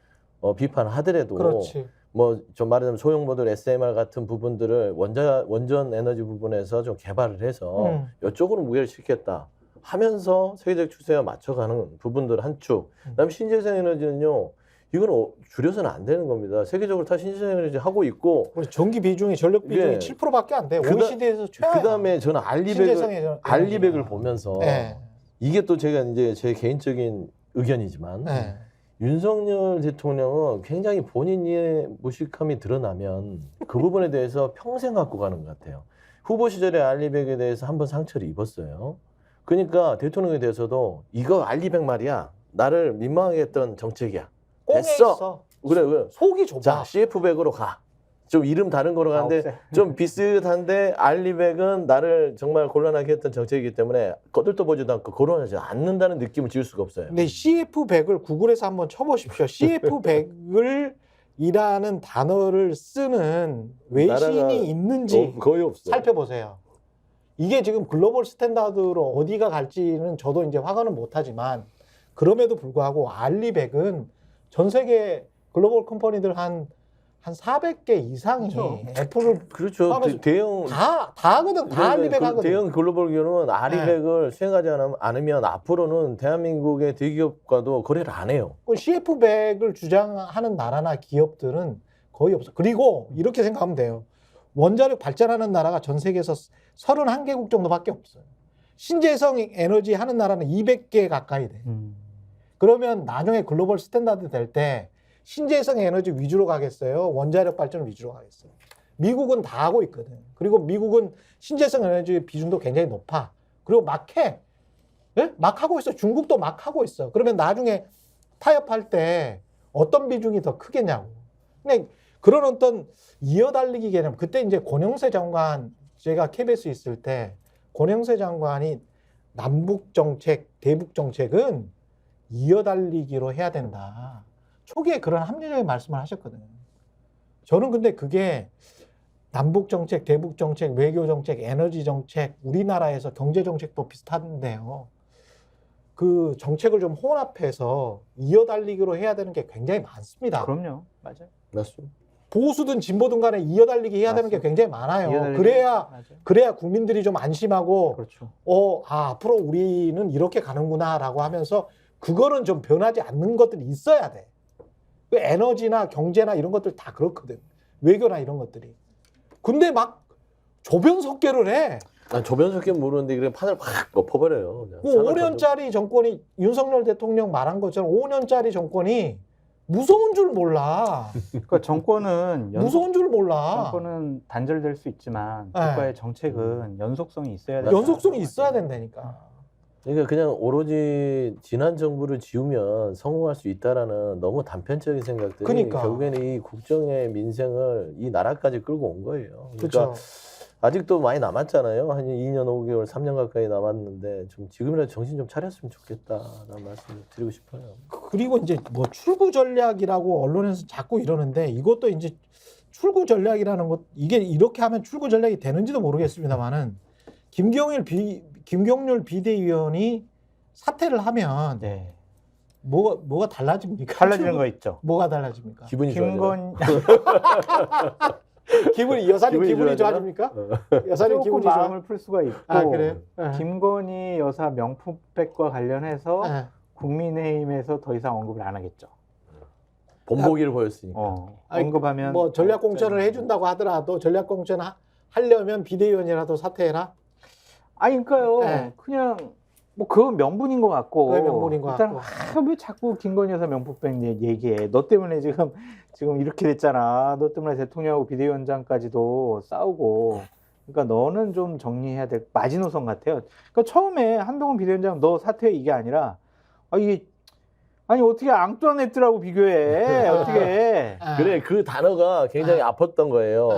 비판하더라도 그렇지. 뭐 좀 말하자면 소형 모듈 SMR 같은 부분들을 원전 에너지 부분에서 좀 개발을 해서 이쪽으로 무게를 실겠다 하면서 세계적 추세와 맞춰가는 부분들 한 축. 그다음에 신재생 에너지는요. 이건 줄여서는 안 되는 겁니다. 세계적으로 다 신재생 에너지 하고 있고 우리 전기 비중이 전력 비중이 예. 7%밖에 안 돼. OECD에서 최하야. 그다음에 저는 알리백을 보면서 네. 이게 또 제가 이제 제 개인적인 의견이지만 네. 윤석열 대통령은 굉장히 본인의 무식함이 드러나면 그 부분에 대해서 평생 갖고 가는 것 같아요. 후보 시절에 알리백에 대해서 한번 상처를 입었어요. 그러니까 대통령에 대해서도 이거 알리백 말이야. 나를 민망하게 했던 정책이야. 꽁에 됐어. 있어. 그래. 속이 좁아. 자, CF100으로 가. 좀 이름 다른 거로 가는데 없애. 좀 비슷한데 알리백은 나를 정말 곤란하게 했던 정책이기 때문에 거들떠보지도 않고 거론하지 않는다는 느낌을 지울 수가 없어요. 근데 CF100을 구글에서 한번 쳐보십시오. CF100을 이라는 단어를 쓰는 외신이 나라가 있는지 거의 없어요. 살펴보세요. 이게 지금 글로벌 스탠다드로 어디가 갈지는 저도 이제 확언은 못하지만 그럼에도 불구하고 알리백은 전 세계 글로벌 컴퍼니들 한 400개 이상이 그렇죠. 애플을 그렇죠. 하면서 대형 다 하거든. 다 알리백 하거든. 대형 글로벌 기업은 알리백을 수행하지 않으면 앞으로는 대한민국의 대기업과도 거래를 안 해요. CF100을 주장하는 나라나 기업들은 거의 없어. 그리고 이렇게 생각하면 돼요. 원자력 발전하는 나라가 전 세계에서 31개국 정도밖에 없어요. 신재생 에너지 하는 나라는 200개 가까이 돼. 그러면 나중에 글로벌 스탠다드 될 때 신재생 에너지 위주로 가겠어요? 원자력 발전 위주로 가겠어요? 미국은 다 하고 있거든. 그리고 미국은 신재생 에너지 비중도 굉장히 높아. 그리고 막 해. 예? 막 하고 있어. 중국도 막 하고 있어. 그러면 나중에 타협할 때 어떤 비중이 더 크겠냐고. 근데 그런 어떤 이어달리기 개념. 그때 이제 권영세 장관, 제가 KBS 있을 때 권영세 장관이 남북 정책, 대북 정책은 이어달리기로 해야 된다. 초기에 그런 합리적인 말씀을 하셨거든요. 저는 근데 그게 남북 정책, 대북 정책, 외교 정책, 에너지 정책, 우리나라에서 경제 정책도 비슷한데요. 그 정책을 좀 혼합해서 이어달리기로 해야 되는 게 굉장히 많습니다. 그럼요. 맞아요. 맞습니다. 보수든 진보든 간에 이어달리기 해야 되는 게 굉장히 많아요. 이어달리기. 그래야 맞아요. 국민들이 좀 안심하고 그렇죠. 앞으로 우리는 이렇게 가는구나라고 하면서 그거는 좀 변하지 않는 것들이 있어야 돼. 그 에너지나 경제나 이런 것들 다 그렇거든. 외교나 이런 것들이. 근데 막 조변석계를 해. 난 조변석계 모르는데 그냥 판을 확 엎어버려요. 그냥. 그 산을 5년짜리 정권이 윤석열 대통령 말한 것처럼 5년짜리 정권이 무서운 줄 몰라. 그러니까 정권은 무서운 줄 몰라. 정권은 단절될 수 있지만 네. 국가의 정책은 연속성이 있어야 된다. 연속성이 있어야 된다니까. 그러니까 그냥 오로지 지난 정부를 지우면 성공할 수 있다라는 너무 단편적인 생각들이 그러니까. 결국에는 이 국정의 민생을 이 나라까지 끌고 온 거예요. 그러니까 그렇죠. 아직도 많이 남았잖아요. 한 2년 5개월, 3년 가까이 남았는데 좀 지금이라도 정신 좀 차렸으면 좋겠다라는 말씀을 드리고 싶어요. 그리고 이제 뭐 출구 전략이라고 언론에서 자꾸 이러는데 이것도 이제 출구 전략이라는 것 이게 이렇게 하면 출구 전략이 되는지도 모르겠습니다만은 김경률 비대위원이 사퇴를 하면 네. 뭐가 달라집니까? 달라지는 거 있죠. 뭐가 달라집니까? 기분이 좋아져요. 기분이 여사님 기분이 좋아집니까? 여사님 조금 기분이 좋아. 마음을 풀 수가 있고 아 그래요? 김건희 여사 명품백과 관련해서 네. 국민의힘에서 더 이상 언급을 안 하겠죠. 본보기를 보였으니까. 아니, 언급하면 뭐 전략 공천을 해준다고 하더라도 전략 공천 하려면 비대위원이라도 사퇴해라. 아니 그러니까요. 네. 그냥 뭐 그건 명분인 것 같고. 그게 명분인 것 일단 같고. 왜 자꾸 김건희 여사 명품백 얘기해? 너 때문에 지금 이렇게 됐잖아. 너 때문에 대통령하고 비대위원장까지도 싸우고. 그러니까 너는 좀 정리해야 될 마지노선 같아요. 그러니까 처음에 한동훈 비대위원장 너 사퇴 이게 아니라 이게 아니 어떻게 앙뚜아네트라고 비교해? 어떻게 해? 그래 그 단어가 굉장히 아팠던 거예요.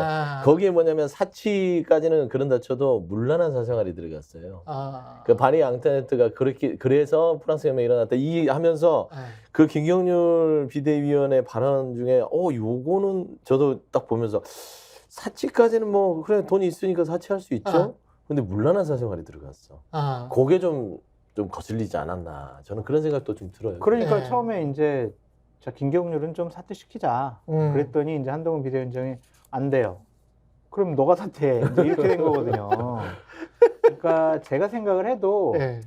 거기에 뭐냐면 사치까지는 그런다 쳐도 문란한 사생활이 들어갔어요. 그 바리 앙뚜아네트가 그렇게 그래서 프랑스 혁명이 일어났다 이 하면서 그 김경률 비대위원의 발언 중에 요거는 저도 딱 보면서 사치까지는 뭐 그래 돈이 있으니까 사치할 수 있죠. 근데 문란한 사생활이 들어갔어. 그게 좀 거슬리지 않았나 저는 그런 생각도 좀 들어요. 그러니까 네. 처음에 이제 자 김경률은 좀 사퇴시키자. 그랬더니 이제 한동훈 비대위원장이 안 돼요. 그럼 너가 사퇴해. 이제 이렇게 된 거거든요. 그러니까 제가 생각을 해도 네.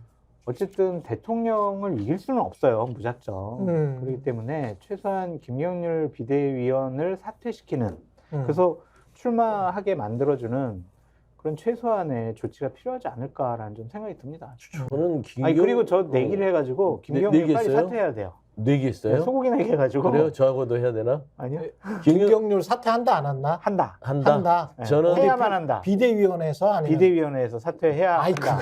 어쨌든 대통령을 이길 수는 없어요. 무작정. 그렇기 때문에 최소한 김경률 비대위원을 사퇴시키는 그래서 출마하게 만들어주는 그런 최소한의 조치가 필요하지 않을까라는 좀 생각이 듭니다. 저는 아니 그리고 저 내기를 해가지고 김경률 빨리 내기했어요? 사퇴해야 돼요. 내기했어요? 소고기 내기 해가지고. 그래요? 저하고도 해야 되나? 아니요. 김경률 사퇴한다 안 한다? 한다. 한다. 네. 저는 해야만 한다. 비대위원회에서 아니면 비대위원회에서 사퇴해야 아이 한다.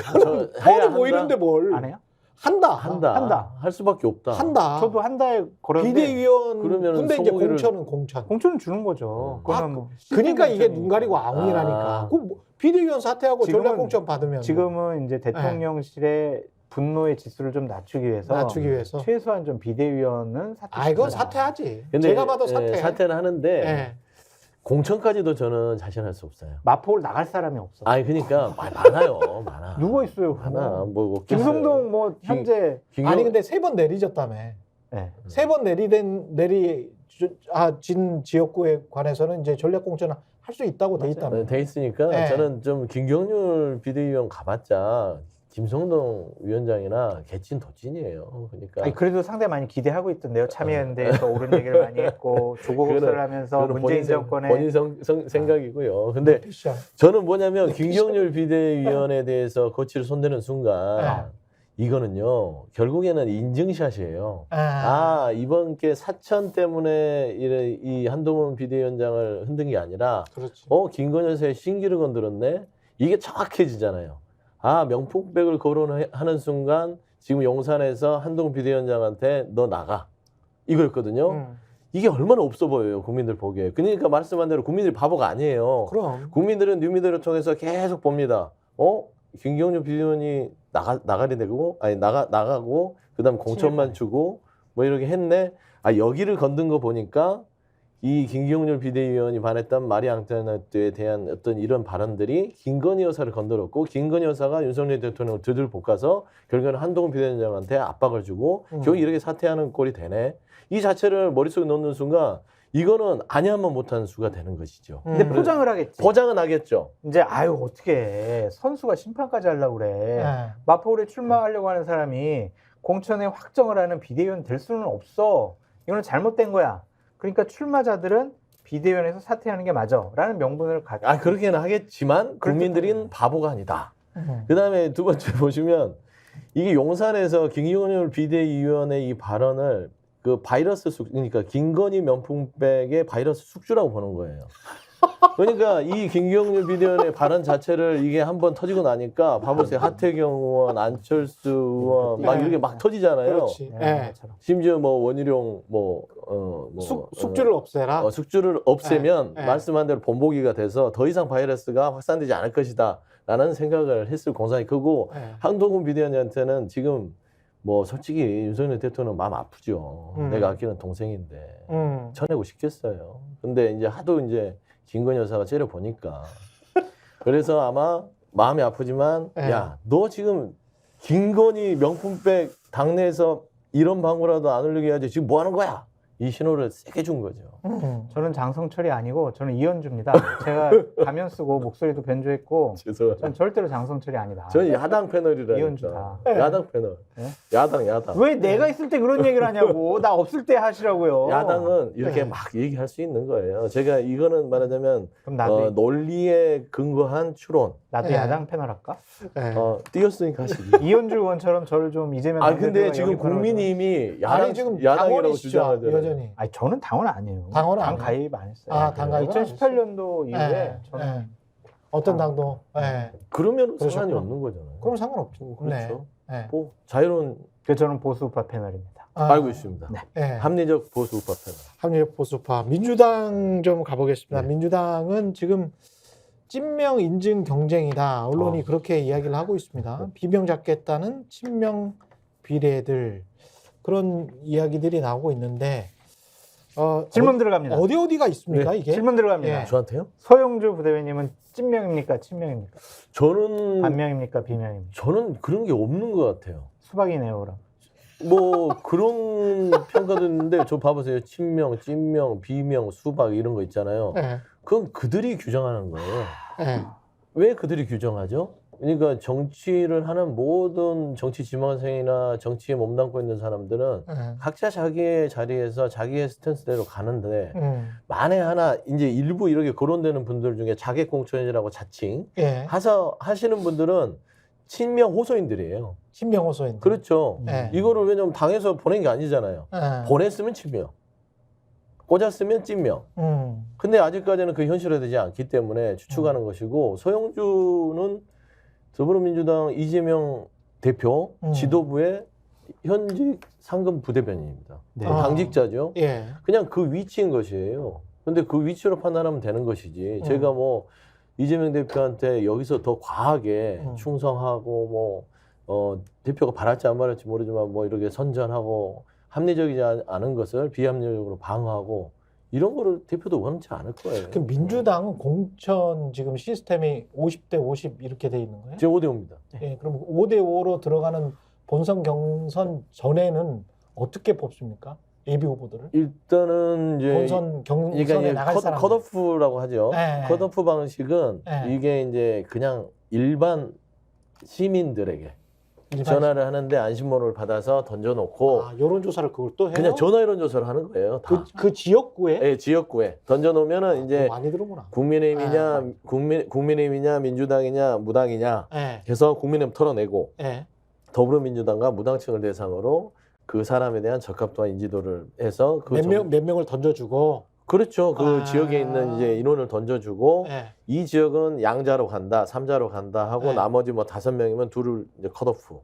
뻔히 보이는데 뭘? 안 해요? 한다. 할 수밖에 없다. 한다. 저도 한다에 걸었는데 비대위원 그러면은 근데 이제 소고기를- 공천은 공천. 공천을 주는 거죠. 그거는 뭐 그러니까 이게 시스템 눈 가리고 아웅이라니까. 아. 그 뭐 비대위원 사퇴하고 지금은- 전략 공천 받으면 지금은 이제 대통령실의 분노의 지수를 좀 낮추기 위해서 낮추기 위해서. 최소한 좀 비대위원은 사퇴. 이건 사퇴하지. 근데 제가 봐도 사퇴. 사퇴는 하는데 예. 공천까지도 저는 자신할 수 없어요. 마포를 나갈 사람이 없어. 아니 그러니까 많아요. 많아. 누가 있어요? 많아. 뭐 김성동 뭐 현재 아니 근데 3번 내리졌다며. 네. 3번 진 지역구에 관해서는 이제 전략 공천을 할 수 있다고 돼 있다며. 돼 있으니까 네. 저는 좀 김경률 비대위원 가봤자 김성동 위원장이나 개찐 도찐이에요. 그러니까 아니, 그래도 상당히 많이 기대하고 있던데요. 참여연대에서 옳은 얘기를 많이 했고 조국 흡수를 하면서 그거는 문재인 정권의 본인 생각이고요. 근데 피셜. 저는 뭐냐면 김경률 비대위원에 대해서 거치를 손대는 순간 이거는요 결국에는 인증샷이에요. 이번 게 사천 때문에 이 한동훈 비대위원장을 흔든 게 아니라 그렇지. 김건희 여사의 신기를 건드렸네. 이게 정확해지잖아요. 명품백을 거론하는 순간 지금 용산에서 한동훈 비대위원장한테 너 나가 이거였거든요. 이게 얼마나 없어 보여요 국민들 보기에. 그러니까 말씀한 대로 국민들이 바보가 아니에요. 그럼. 국민들은 뉴미디어를 통해서 계속 봅니다. 김경률 비대위원이 나가야 되고 나가고 그다음 공천만 주고 뭐 이렇게 했네. 여기를 건든 거 보니까 이 김경률 비대위원이 반했던 마리 앙투아네트에 대한 어떤 이런 발언들이 김건희 여사를 건드렸고 김건희 여사가 윤석열 대통령을 들들 볶아서 결국에는 한동훈 비대위원장한테 압박을 주고 결국 이렇게 사퇴하는 꼴이 되네. 이 자체를 머릿속에 넣는 순간 이거는 아니하면 못하는 수가 되는 것이죠. 근데 포장을 하겠지. 포장은 하겠죠. 이제 어떻게 해. 선수가 심판까지 하려고 그래. 마포구에 출마하려고 하는 사람이 공천에 확정을 하는 비대위원 될 수는 없어. 이거는 잘못된 거야. 그러니까 출마자들은 비대위원에서 사퇴하는 게 맞아. 라는 명분을 가지고. 그렇게는 하겠지만 국민들은 바보가 아니다. 그다음에 두 번째 보시면 이게 용산에서 김경률 비대위원의 이 발언을 그 바이러스 그러니까 김건희 명품백의 바이러스 숙주라고 보는 거예요. 그러니까 이 김경률 비대위원의 발언 자체를 이게 한번 터지고 나니까 봐보세요. 하태경 의원, 안철수 의원 막 이렇게 막 터지잖아요. 그렇지. 심지어 뭐 원희룡 숙주를 없애라. 숙주를 없애면 네. 말씀한 대로 본보기가 돼서 더 이상 바이러스가 확산되지 않을 것이다 라는 생각을 했을 공산이 크고 한동훈 비대위원한테는 지금 뭐 솔직히 윤석열 대통령 마음 아프죠. 내가 아끼는 동생인데 쳐내고 싶겠어요. 근데 이제 하도 이제 김건희 여사가 째려 보니까 그래서 아마 마음이 아프지만 야, 너 지금 김건희 명품백 당내에서 이런 방구라도 안 흘리게 해야지 지금 뭐 하는 거야? 이 신호를 세게 준 거죠. 저는 장성철이 아니고 저는 이현주입니다. 제가 가면 쓰고 목소리도 변조했고 죄송합니다. 전 절대로 장성철이 아니다. 저는 야당 패널이라니까. 이현주다. 야당 패널. 네? 야당. 왜 내가 있을 때 그런 얘기를 하냐고. 나 없을 때 하시라고요. 야당은 이렇게 네. 막 얘기할 수 있는 거예요. 제가 이거는 말하자면 그럼 나도 논리에 근거한 추론. 나도 야당 패널 할까? 네. 띄었으니까 하시기. 이현주 의원처럼 저를 좀 이재명 근데 당대표가 지금 영입하라고 국민의힘이 아니 지금 야당이라고 당원이시죠 주장하잖아요. 여전히. 아니 저는 당원 아니에요. 당원은 당 아니에요? 가입 안 했어요. 아, 당 가입은 안 2018년도 이후에 네, 저는 네. 어떤 당도. 네. 그러면 상관이 그러셨구나. 없는 거잖아요. 그럼 상관없죠. 그렇죠. 네. 네. 뭐 자유로운 그래서 저는 보수우파 패널입니다. 알고 있습니다. 네. 합리적 보수 우파 패널. 합리적 보수파. 민주당 좀 가보겠습니다. 네. 민주당은 지금 친명 인증 경쟁이다. 언론이 그렇게 이야기를 하고 있습니다. 비명 잡겠다는 친명 비례들 그런 이야기들이 나오고 있는데 질문 들어갑니다. 어디가 있습니까 네. 이게? 질문 들어갑니다. 예. 저한테요? 소영주 부대변님은 찐명입니까? 친명입니까? 저는 반명입니까? 비명입니까? 저는 그런 게 없는 것 같아요. 수박이네요, 그럼. 뭐 그런 평가도 있는데 저 봐보세요. 친명, 찐명, 비명, 수박 이런 거 있잖아요. 네. 그건 그들이 규정하는 거예요. 네. 왜 그들이 규정하죠? 그러니까 정치를 하는 모든 정치 지망생이나 정치에 몸담고 있는 사람들은 네. 각자 자기의 자리에서 자기의 스탠스대로 가는데 음. 만에 하나 이제 일부 이렇게 거론되는 분들 중에 자객공천이라고 자칭 예. 하시는 분들은 친명 호소인들이에요. 친명 호소인. 그렇죠. 네. 이거를 왜냐면 당에서 보낸 게 아니잖아요. 네. 보냈으면 친명, 꽂았으면 찐명. 음. 근데 아직까지는 그 현실화되지 않기 때문에 추측하는 것이고 소영주는 더불어민주당 이재명 대표 지도부의 현직 상금 부대변인입니다. 네. 당직자죠. 예. 그냥 그 위치인 것이에요. 근데 그 위치로 판단하면 되는 것이지. 제가 뭐 이재명 대표한테 여기서 더 과하게 충성하고 대표가 바랄지 안 바랄지 모르지만 뭐 이렇게 선전하고 합리적이지 않은 것을 비합리적으로 방어하고 이런 거를 대표도 원치 않을 거예요. 그 민주당은 공천 지금 시스템이 50대 50 이렇게 돼 있는 거예요? 제 5대5입니다. 예. 그럼 5대 5로 들어가는 본선 경선 전에는 어떻게 뽑습니까? 예비 후보들을? 일단은 이제 본선 경선에 나갈 사람. 컷오프라고 하죠. 네. 컷오프 방식은 네. 이게 이제 그냥 일반 시민들에게 전화를 하는데 안심번호를 받아서 던져놓고 여론조사를 그걸 또 해요? 그냥 전화 여론조사를 하는 거예요. 다. 그 지역구에? 네, 지역구에 던져놓으면은 이제 많이 들어오구나. 국민의힘이냐 민주당이냐 무당이냐 예. 해서 국민의힘 털어내고 예. 더불어민주당과 무당층을 대상으로 그 사람에 대한 적합도와 인지도를 해서 몇 명을 던져주고. 그렇죠. 그 지역에 있는 이제 인원을 던져주고 예. 이 지역은 양자로 간다, 삼자로 간다 하고 네. 나머지 뭐 5명이면 둘을 이제 컷오프.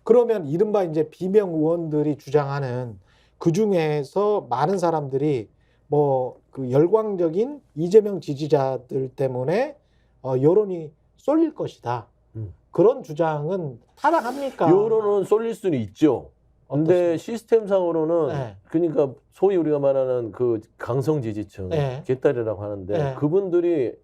그러면 이른바 이제 비명 의원들이 주장하는 그 중에서 많은 사람들이 뭐 그 열광적인 이재명 지지자들 때문에 여론이 쏠릴 것이다. 그런 주장은 타당합니까? 여론은 쏠릴 수는 있죠. 근데 시스템상으로는 네. 그러니까 소위 우리가 말하는 그 강성 지지층, 네. 개딸이라고 하는데 네. 그분들이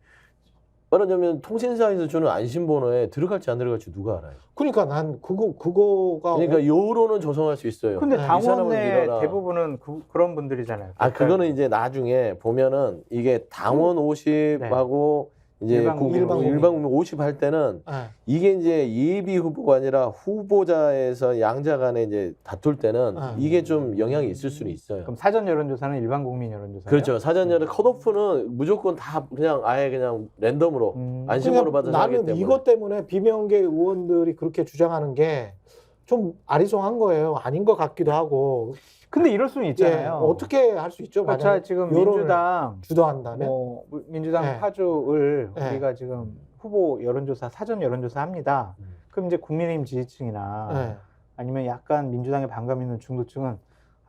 말하자면 통신사에서 주는 안심번호에 들어갈지 안 들어갈지 누가 알아요? 그러니까 난 그거가 그러니까 여론은 조성할 수 있어요. 근데 네. 이 사람을 당원의 밀어라. 대부분은 그런 분들이잖아요. 그거는 이제 나중에 보면은 이게 당원 50하고 이제 일반 국민 일반 국민 50 할 때는 예. 이게 이제 예비 후보가 아니라 후보자에서 양자 간에 이제 다툴 때는 이게 좀 영향이 있을 수는 있어요. 그럼 사전 여론조사는 일반 국민 여론조사예요? 그렇죠. 사전여론 컷오프는 무조건 다 그냥 아예 그냥 랜덤으로 안심번호 받아서 하기 나는 때문에. 이것 때문에 비명계 의원들이 그렇게 주장하는 게 좀 아리송한 거예요. 아닌 것 같기도 하고. 근데 이럴 수는 있잖아요. 예, 어떻게 할 수 있죠? 그러니까 만약에 지금 여론을 민주당 주도한다면. 민주당 네. 파주를 네. 우리가 지금 후보 여론조사 사전 여론조사 합니다. 그럼 이제 국민의힘 지지층이나 예. 아니면 약간 민주당에 반감 있는 중도층은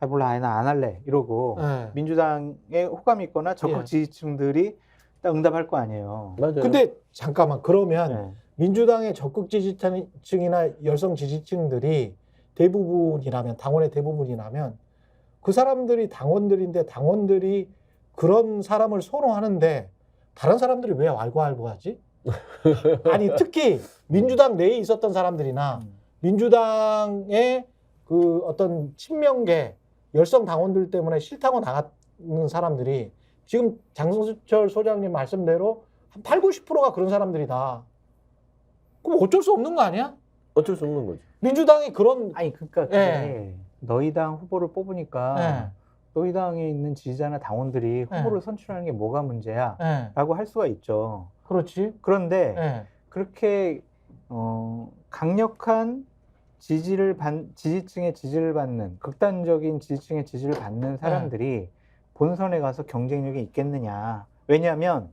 몰라 나 안 할래 이러고 예. 민주당에 호감이 있거나 적극 예. 지지층들이 딱 응답할 거 아니에요. 맞아요. 근데 잠깐만 그러면 네. 민주당의 적극 지지층이나 열성 지지층들이 대부분이라면 당원의 대부분이라면 그 사람들이 당원들인데 당원들이 그런 사람을 선호하는데 다른 사람들이 왜 왈가왈부하지? 아니 특히 민주당 내에 있었던 사람들이나 민주당의 그 어떤 친명계 열성 당원들 때문에 싫다고 나가는 사람들이 지금 장성철 소장님 말씀대로 한 8, 90%가 그런 사람들이다. 그럼 어쩔 수 없는 거 아니야? 어쩔 수 없는 거죠. 민주당이 그런 아니 그러니까 그게 너희 당 후보를 뽑으니까 너희 당에 있는 지지자나 당원들이 후보를 선출하는 게 뭐가 문제야? 라고 할 수가 있죠. 그렇지. 그런데 그렇게 강력한 지지층의 지지를 받는 극단적인 지지층의 지지를 받는 사람들이 본선에 가서 경쟁력이 있겠느냐? 왜냐하면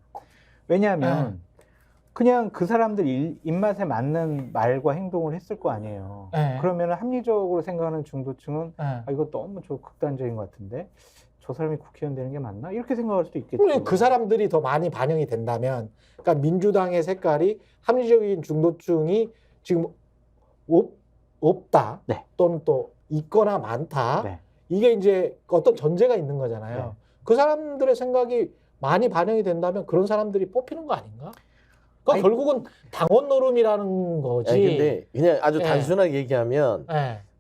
그냥 그 사람들 입맛에 맞는 말과 행동을 했을 거 아니에요. 그러면 합리적으로 생각하는 중도층은 아, 이거 너무 저 극단적인 것 같은데 저 사람이 국회의원 되는 게 맞나? 이렇게 생각할 수도 있겠죠. 그 사람들이 더 많이 반영이 된다면, 그러니까 민주당의 색깔이 합리적인 중도층이 지금 없다, 네. 또는 또 있거나 많다. 네. 이게 이제 어떤 전제가 있는 거잖아요. 네. 그 사람들의 생각이 많이 반영이 된다면 그런 사람들이 뽑히는 거 아닌가? 그러니까 결국은 당원 노름이라는 거지. 아니, 근데 그냥 아주 단순하게 얘기하면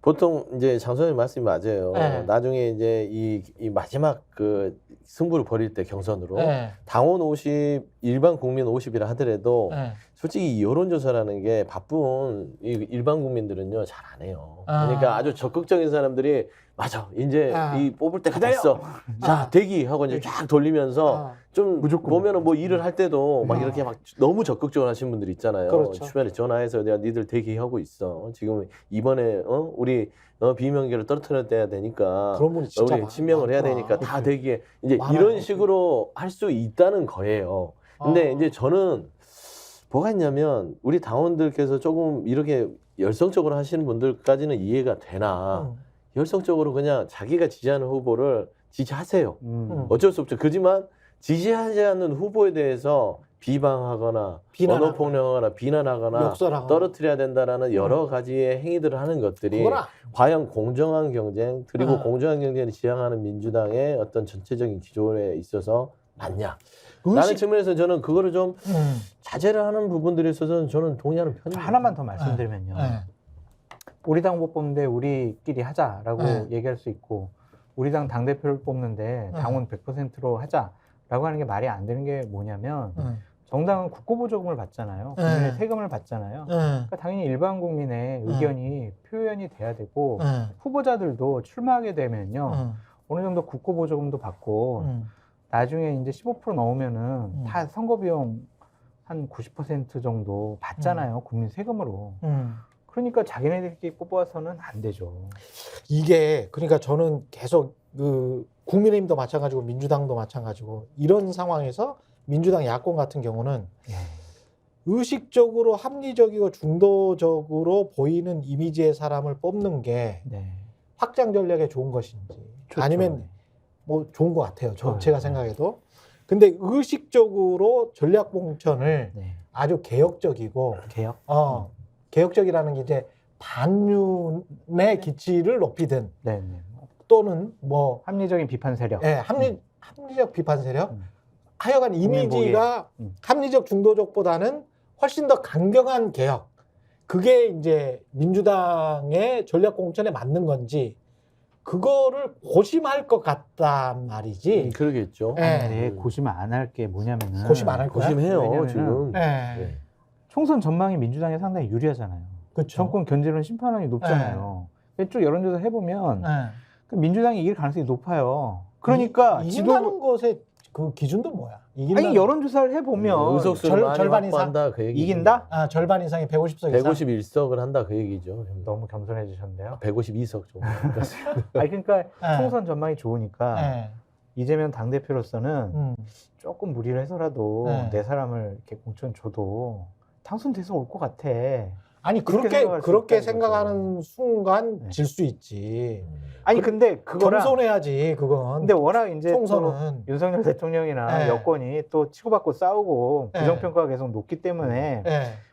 보통 이제 장 소장님 말씀이 맞아요. 나중에 이제 이 마지막 그 승부를 벌일 때 경선으로 당원 50, 일반 국민 50이라 하더라도 솔직히 이 여론조사라는 게 바쁜 이 일반 국민들은요 잘 안 해요. 그러니까 아주 적극적인 사람들이 맞아 이제 이 뽑을 때가 됐어. 자 대기하고 이제 쫙 돌리면서 좀 보면은 뭐 일을 할 때도 막 이렇게 막 너무 적극적으로 하신 분들 있잖아요. 그렇죠. 주변에 전화해서 내가 니들 대기하고 있어. 지금 이번에 우리 비명계를 떨어뜨려야 되니까 그런 분이 진짜 우리 친명을 해야 되니까 다 대기해. 이제 많아요. 이런 식으로 할 수 있다는 거예요. 근데 이제 저는 뭐가 있냐면 우리 당원들께서 조금 이렇게 열성적으로 하시는 분들까지는 이해가 되나 열성적으로 그냥 자기가 지지하는 후보를 지지하세요. 어쩔 수 없죠. 그지만 지지하지 않는 후보에 대해서 비방하거나 언어폭력하거나 비난하거나 욕설하거나. 떨어뜨려야 된다라는 여러 가지의 행위들을 하는 것들이 과연 공정한 경쟁 그리고 공정한 경쟁을 지향하는 민주당의 어떤 전체적인 기조에 있어서 맞냐? 라는 측면에서 저는 그거를 좀 자제를 하는 부분들에 있어서는 저는 동의하는 편입니다. 하나만 더 말씀드리면요. 우리 당 후보 뽑는데 우리끼리 하자라고 얘기할 수 있고 우리 당 당대표를 뽑는데 당원 100%로 하자라고 하는 게 말이 안 되는 게 뭐냐면 정당은 국고보조금을 받잖아요. 국민의 세금을 받잖아요. 그러니까 당연히 일반 국민의 의견이 표현이 돼야 되고 후보자들도 출마하게 되면요. 어느 정도 국고보조금도 받고 나중에 이제 15% 넘으면은 다 선거비용 한 90% 정도 받잖아요. 국민 세금으로. 그러니까 자기네들끼리 뽑아서는 안 되죠. 이게 그러니까 저는 계속 그 국민의힘도 마찬가지고 민주당도 마찬가지고 이런 상황에서 민주당 야권 같은 경우는 의식적으로 합리적이고 중도적으로 보이는 이미지의 사람을 뽑는 게 확장 전략에 좋은 것인지 아니면 뭐 좋은 것 같아요. 제가 생각해도. 근데 의식적으로 전략 공천을 아주 개혁적이고 개혁적이라는 게 이제 반윤의 기치를 높이든 또는 뭐 합리적인 비판 세력. 합리적 비판 세력. 하여간 이미지가 합리적 중도적보다는 훨씬 더 강경한 개혁. 그게 이제 민주당의 전략 공천에 맞는 건지 그거를 고심할 것 같단 말이지. 그러겠죠. 네, 고심 안 할 게 뭐냐면은 고심 안 할 거야? 고심해요 지금. 총선 전망이 민주당이 상당히 유리하잖아요. 그렇죠. 정권 견제는 심판원이 높잖아요. 쭉 여론조사 해보면 그 민주당이 이길 가능성이 높아요. 그러니까 이긴다는 것의 그 기준도 뭐야? 아니 여론조사를 해보면 의석수를 많이 절반 이상? 확보한다 그 얘기죠. 이긴다? 절반 이상이 150석 이상. 151석을 한다 그 얘기죠. 너무 겸손해지셨는데요. 152석 정도. 아니 그러니까 총선 전망이 좋으니까 이재명 당대표로서는 조금 무리를 해서라도 내 사람을 이렇게 공천 줘도 당선돼서 올 것 같아. 아니 그렇게 생각하는 순간 질 수 있지. 아니 근데 그거랑 겸손해야지 그건. 근데 워낙 이제 총선은 윤석열 대통령이나 여권이 또 치고받고 싸우고 부정평가가 계속 높기 때문에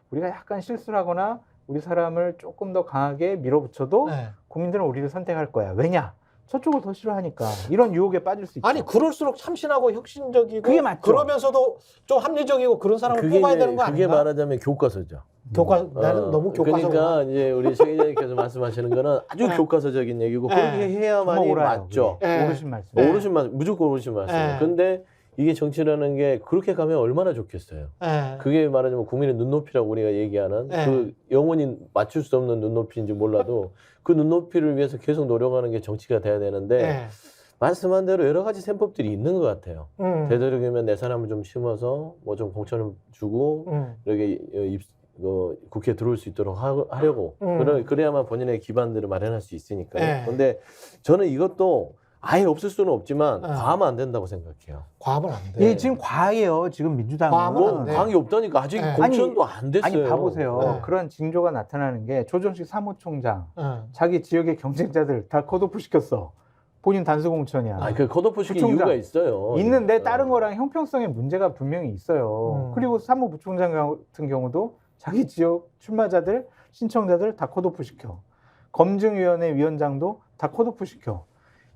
우리가 약간 실수를 하거나 우리 사람을 조금 더 강하게 밀어붙여도 국민들은 우리를 선택할 거야. 왜냐? 저쪽을 더 싫어하니까 이런 유혹에 빠질 수 있죠. 아니 그럴수록 참신하고 혁신적이고 그게 맞죠. 그러면서도 좀 합리적이고 그런 사람을 뽑아야 되는 거 아닌가? 그게 말하자면 교과서죠. 나는 너무 교과서. 그러니까 이제 우리 최 기자님께서 말씀하시는 거는 아주 네. 교과서적인 얘기고 네. 그렇게 해야만이 옳아요, 맞죠. 네. 오르신 말씀. 네. 오르신 말씀, 무조건 오르신 말씀. 네. 근데 이게 정치라는 게 그렇게 가면 얼마나 좋겠어요. 예. 그게 말하자면 국민의 눈높이라고 우리가 얘기하는 네. 그 영원히 맞출 수 없는 눈높이인지 몰라도 그 눈높이를 위해서 계속 노력하는 게 정치가 돼야 되는데 예. 말씀한 대로 여러 가지 셈법들이 있는 것 같아요. 음. 되도록이면 내 사람을 좀 심어서 뭐 좀 공천을 주고 이렇게 국회에 들어올 수 있도록 하려고 그래야만 본인의 기반들을 마련할 수 있으니까요. 네. 그런데 저는 이것도 아예 없을 수는 없지만 네. 과하면 안 된다고 생각해요. 과하면 안 돼. 예, 지금 과해요. 지금 민주당은. 과하면 안 돼. 과한 게 없다니까 아직 네. 공천도 안 됐어요. 아니 봐보세요. 네. 그런 징조가 나타나는 게 조정식 사무총장 예. 자기 지역의 경쟁자들 다 컷오프 시켰어. 본인 단수 공천이야. 아니 그 컷오프 시킨 부총장. 이유가 있어요. 있는데 다른 거랑 형평성에 문제가 분명히 있어요. 음. 그리고 사무부총장 같은 경우도 자기 지역 출마자들, 신청자들 다 컷오프 시켜. 검증위원회 위원장도 다 컷오프 시켜.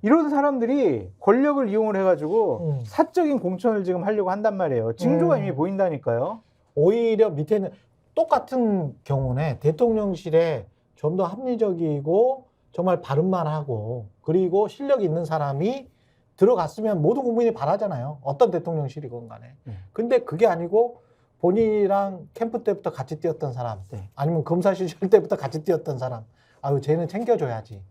이런 사람들이 권력을 이용을 해가지고 사적인 공천을 지금 하려고 한단 말이에요. 징조가 이미 보인다니까요. 오히려 밑에는 똑같은 경우는 대통령실에 좀 더 합리적이고 정말 바른말 하고 그리고 실력이 있는 사람이 들어갔으면 모든 국민이 바라잖아요. 어떤 대통령실이건 간에. 근데 그게 아니고 본인이랑 캠프 때부터 같이 뛰었던 사람, 네. 아니면 검사 시절 때부터 같이 뛰었던 사람, 아유 쟤는 챙겨줘야지.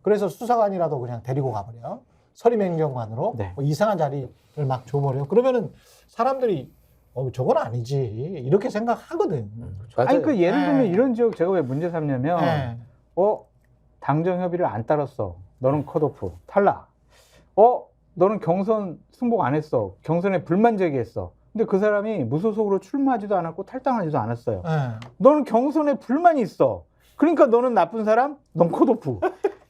그래서 수사관이라도 그냥 데리고 가버려. 서림행정관으로 네. 뭐 이상한 자리를 막 줘버려. 그러면은 사람들이 저건 아니지 이렇게 생각하거든. 아니 그 예를 들면 네. 이런 지역 제가 왜 문제 삼냐면 네. 당정 협의를 안 따랐어. 너는 컷오프 탈락. 너는 경선 승복 안 했어. 경선에 불만 제기했어. 근데 그 사람이 무소속으로 출마하지도 않았고 탈당하지도 않았어요. 네. 너는 경선에 불만이 있어. 그러니까 너는 나쁜 사람, 넌 컷오프.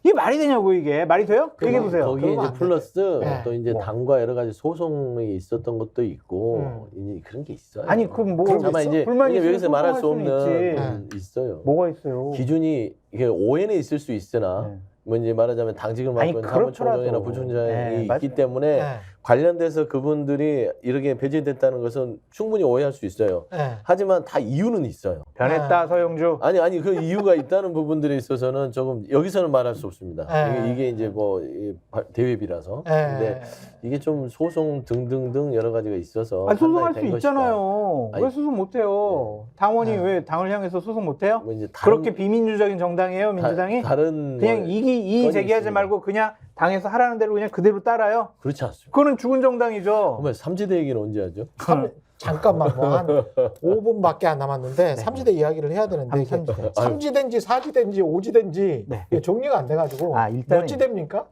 이게 말이 되냐고 이게. 말이 돼요? 얘기해 보세요. 거기 그러면 이제 안 돼. 플러스 네. 또 이제 뭐. 당과 여러 가지 소송이 있었던 것도 있고 이제 그런 게 있어요. 아니 그럼 뭐 그런 게 아마 있어? 이제 불만이 여기서 있으면 말할 수 소송할 수는 없는 있지. 있어요. 뭐가 있어요? 기준이 이게 오해는 있을 수 있으나 네. 뭐 이제 말하자면 당직을 아니, 맡고 있는 사무총장이나 그렇더라도. 부총장이 네, 있기 맞아요. 때문에 네. 관련돼서 그분들이 이렇게 배제됐다는 것은 충분히 오해할 수 있어요. 네. 하지만 다 이유는 있어요. 변했다 서영주. 아니 그 이유가 있다는 부분들에 있어서는 조금 여기서는 말할 수 없습니다. 네. 이게 이제 뭐 대외비라서. 네. 근데 이게 좀 소송 등등등 여러 가지가 있어서 아니, 소송할 판단이 수 된 것이다. 있잖아요. 아니, 왜 소송 못해요? 당원이 네. 왜 당을 향해서 소송 못해요? 뭐 이제 다른- 그렇게 비민주적인 정당이에요, 민주당이? 다른 그냥 뭐 이의 건이 제기하지 있습니다. 말고 그냥 당에서 하라는 대로 그냥 그대로 따라요? 그렇지 않습니다. 그거는 죽은 정당이죠. 정말 삼지대 얘기는 언제 하죠? 잠깐만 뭐 한 5분밖에 안 남았는데 삼지대 이야기를 해야 되는데 이게 삼지대. 삼지대인지 사지대인지 오지대인지 네. 이게 정리가 안 돼가지고 일단은- 몇 지대입니까?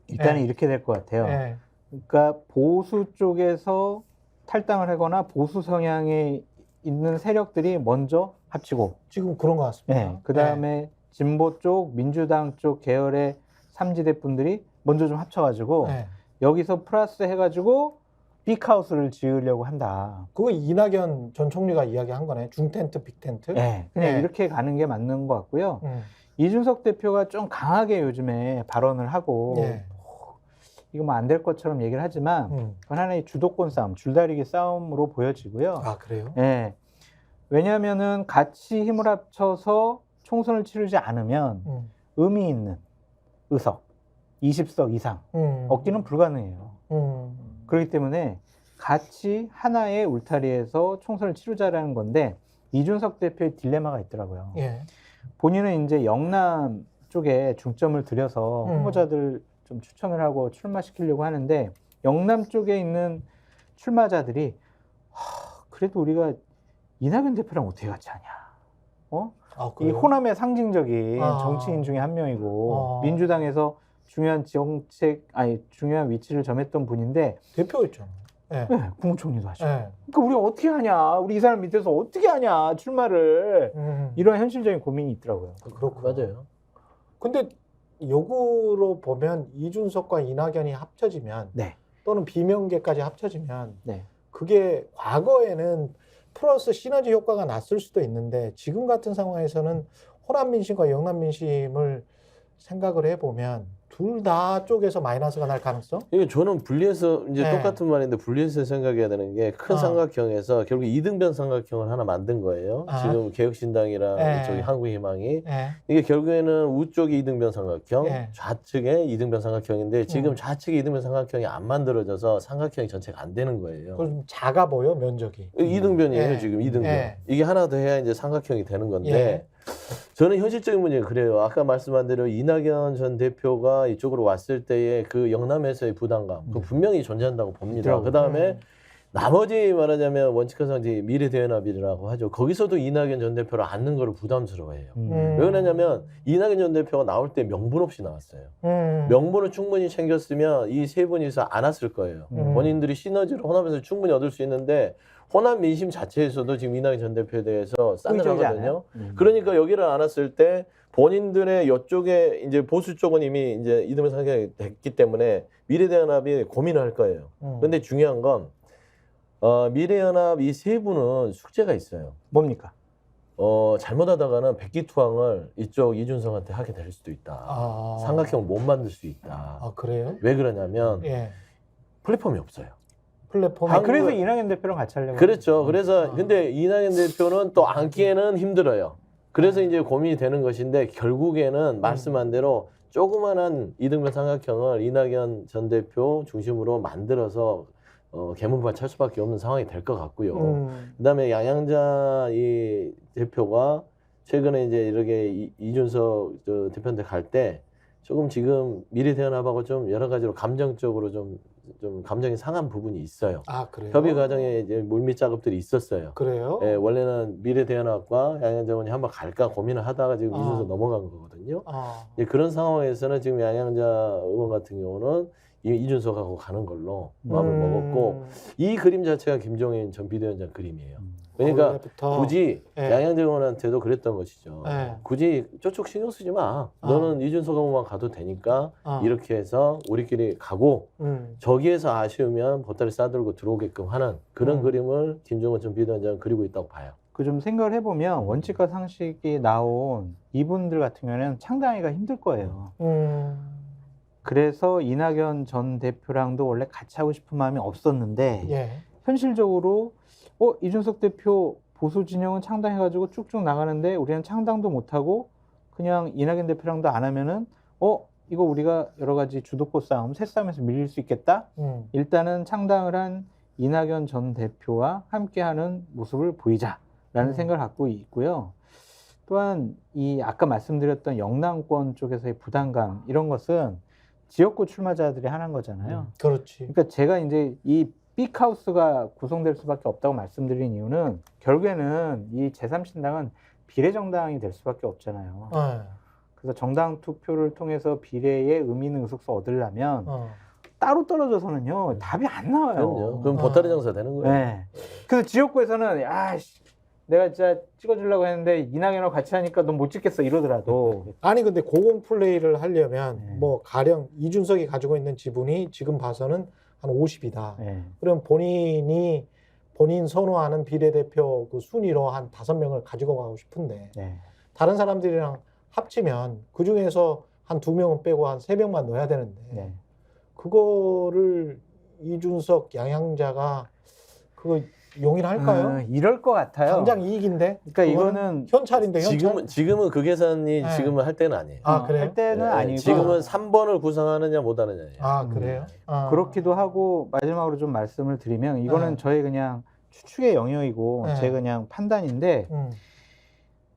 일단은 네. 이렇게 될 것 같아요. 네. 그러니까 보수 쪽에서 탈당을 하거나 보수 성향에 있는 세력들이 먼저 합치고, 지금 그런 것 같습니다. 그 다음에 진보 쪽, 민주당 쪽 계열의 삼지대 분들이 먼저 좀 합쳐가지고 네. 여기서 플러스 해가지고 빅하우스를 지으려고 한다. 그거 이낙연 전 총리가 이야기한 거네. 중텐트, 빅텐트. 그냥 네. 이렇게 가는 게 맞는 것 같고요. 음. 이준석 대표가 좀 강하게 요즘에 발언을 하고 네. 이거 뭐 안 될 것처럼 얘기를 하지만 그건 하나의 주도권 싸움, 줄다리기 싸움으로 보여지고요. 아 그래요? 왜냐하면은 같이 힘을 합쳐서 총선을 치르지 않으면 의미 있는 의석 20석 이상 얻기는 불가능해요. 그렇기 때문에 같이 하나의 울타리에서 총선을 치르자라는 건데 이준석 대표의 딜레마가 있더라고요. 예. 본인은 이제 영남 쪽에 중점을 들여서 후보자들 좀 추천을 하고 출마시키려고 하는데 영남 쪽에 있는 출마자들이 그래도 우리가 이낙연 대표랑 어떻게 같이 하냐? 아, 이 그래요? 호남의 상징적인 아. 정치인 중에 한 명이고 아. 민주당에서 중요한 중요한 위치를 점했던 분인데 대표였죠. 예. 국무총리도 하시고. 예. 그러니까 우리 어떻게 하냐? 우리 이 사람 밑에서 어떻게 하냐? 출마를. 이런 현실적인 고민이 있더라고요. 그렇구나. 맞아요. 근데 역으로 보면 이준석과 이낙연이 합쳐지면 네. 또는 비명계까지 합쳐지면 네. 그게 과거에는 플러스 시너지 효과가 났을 수도 있는데 지금 같은 상황에서는 호남 민심과 영남 민심을 생각을 해보면 둘 다 쪽에서 마이너스가 날 가능성? 이게 저는 분리해서 이제 네. 똑같은 말인데 분리해서 생각해야 되는 게 큰 삼각형에서 결국 이등변 삼각형을 하나 만든 거예요. 지금 개혁신당이랑 네. 저기 한국희망이 예. 이게 결국에는 우쪽이 이등변 삼각형, 네. 좌측에 이등변 삼각형인데 지금 좌측에 이등변 삼각형이 안 만들어져서 삼각형이 전체가 안 되는 거예요. 좀 작아 보여 면적이. 이등변이에요. 예. 지금 이등변. 예. 이게 하나 더 해야 이제 삼각형이 되는 건데 예. 저는 현실적인 문제는 그래요. 아까 말씀한 대로 이낙연 전 대표가 이쪽으로 왔을 때의 그 영남에서의 부담감, 그 분명히 존재한다고 봅니다. 그 다음에 나머지 말하자면 원칙화상 미래대연합이라고 하죠. 거기서도 이낙연 전 대표를 앉는 거를 부담스러워해요. 왜 그러냐면 이낙연 전 대표가 나올 때 명분 없이 나왔어요. 명분을 충분히 챙겼으면 이 세 분이서 안 왔을 거예요. 본인들이 시너지를 호남에서 충분히 얻을 수 있는데 호남 민심 자체에서도 지금 이낙연 전 대표에 대해서 싸늘하거든요. 그러니까 여기를 안 왔을 때 본인들의 이쪽에 이제 보수 쪽은 이미 이제 이등변 상향이 됐기 때문에 미래대연합이 고민을 할 거예요. 근데 중요한 건 미래연합 이 세 분은 숙제가 있어요. 뭡니까? 잘못하다가는 백기투항을 이쪽 이준석한테 하게 될 수도 있다. 삼각형 못 만들 수 있다. 아, 그래요? 왜 그러냐면 예. 플랫폼이 없어요. 플랫폼. 그래서 이낙연 대표랑 같이 하려고. 그렇죠. 그래서 근데 이낙연 대표는 또 앉기에는 힘들어요. 그래서 이제 고민이 되는 것인데 결국에는 말씀한 대로 조그만한 이등변 삼각형을 이낙연 전 대표 중심으로 만들어서 개문발 찰 수밖에 없는 상황이 될 것 같고요. 그다음에 양양자 이 대표가 최근에 이제 이렇게 이준석 대표한테 갈 때 조금 지금 미래대연합하고 좀 여러 가지로 감정적으로 좀 감정이 상한 부분이 있어요. 아, 그래요? 협의 과정에 이제 물밑 작업들이 있었어요. 그래요? 예, 원래는 미래대연합과 양양자 의원이 한번 갈까 고민을 하다가 지금 이준석 넘어간 거거든요. 이제 그런 상황에서는 지금 양양자 의원 같은 경우는 이준석하고 가는 걸로 마음을 먹었고 이 그림 자체가 김종인 전 비대위원장 그림이에요. 그러니까 원래부터. 굳이 예. 양양자 의원한테도 그랬던 것이죠. 예. 굳이 저쪽 신경 쓰지 마. 너는 이준석하고만 가도 되니까 이렇게 해서 우리끼리 가고 저기에서 아쉬우면 보따리 싸들고 들어오게끔 하는 그런 그림을 김종인 전 비대위원장은 그리고 있다고 봐요. 그 좀 생각을 해보면 원칙과 상식이 나온 이분들 같은 경우에는 창당하기가 힘들 거예요. 그래서 이낙연 전 대표랑도 원래 같이 하고 싶은 마음이 없었는데 예. 현실적으로 이준석 대표 보수 진영은 창당해가지고 쭉쭉 나가는데 우리는 창당도 못하고 그냥 이낙연 대표랑도 안 하면은 이거 우리가 여러 가지 주도권 싸움, 새싸움에서 밀릴 수 있겠다. 일단은 창당을 한 이낙연 전 대표와 함께하는 모습을 보이자라는 생각을 갖고 있고요. 또한 이 아까 말씀드렸던 영남권 쪽에서의 부담감 이런 것은 지역구 출마자들이 하는 거잖아요. 그렇지. 그러니까 제가 이제 이 빅하우스가 구성될 수밖에 없다고 말씀드린 이유는 결국에는 이 제3신당은 비례정당이 될 수밖에 없잖아요. 그래서 정당 투표를 통해서 비례의 의미 있는 의석수 얻으려면 따로 떨어져서는요 답이 안 나와요. 그럼요. 그럼 보따리 장사 되는 거예요. 네. 그래서 지역구에서는 내가 진짜 찍어주려고 했는데 이낙연하고 같이 하니까 넌 못 찍겠어 이러더라도 아니 근데 고공 플레이를 하려면 뭐 가령 이준석이 가지고 있는 지분이 지금 봐서는 한 50이다. 그럼 본인 선호하는 비례대표 그 순위로 한 5명을 가지고 가고 싶은데 다른 사람들이랑 합치면 그 중에서 한 2명은 빼고 한 3명만 넣어야 되는데 그거를 이준석 양양자가 그거 용인할까요? 이럴 것 같아요. 당장 이익인데. 그러니까 이거는 현찰인데 현찰. 지금은 그 계산이 지금은 할 때는 아니에요. 그래요? 할 때는 아니고 지금은 3번을 구성하느냐 못 하느냐예요. 그래요? 그렇기도 하고 마지막으로 좀 말씀을 드리면 이거는 저의 그냥 추측의 영역이고 제 그냥 판단인데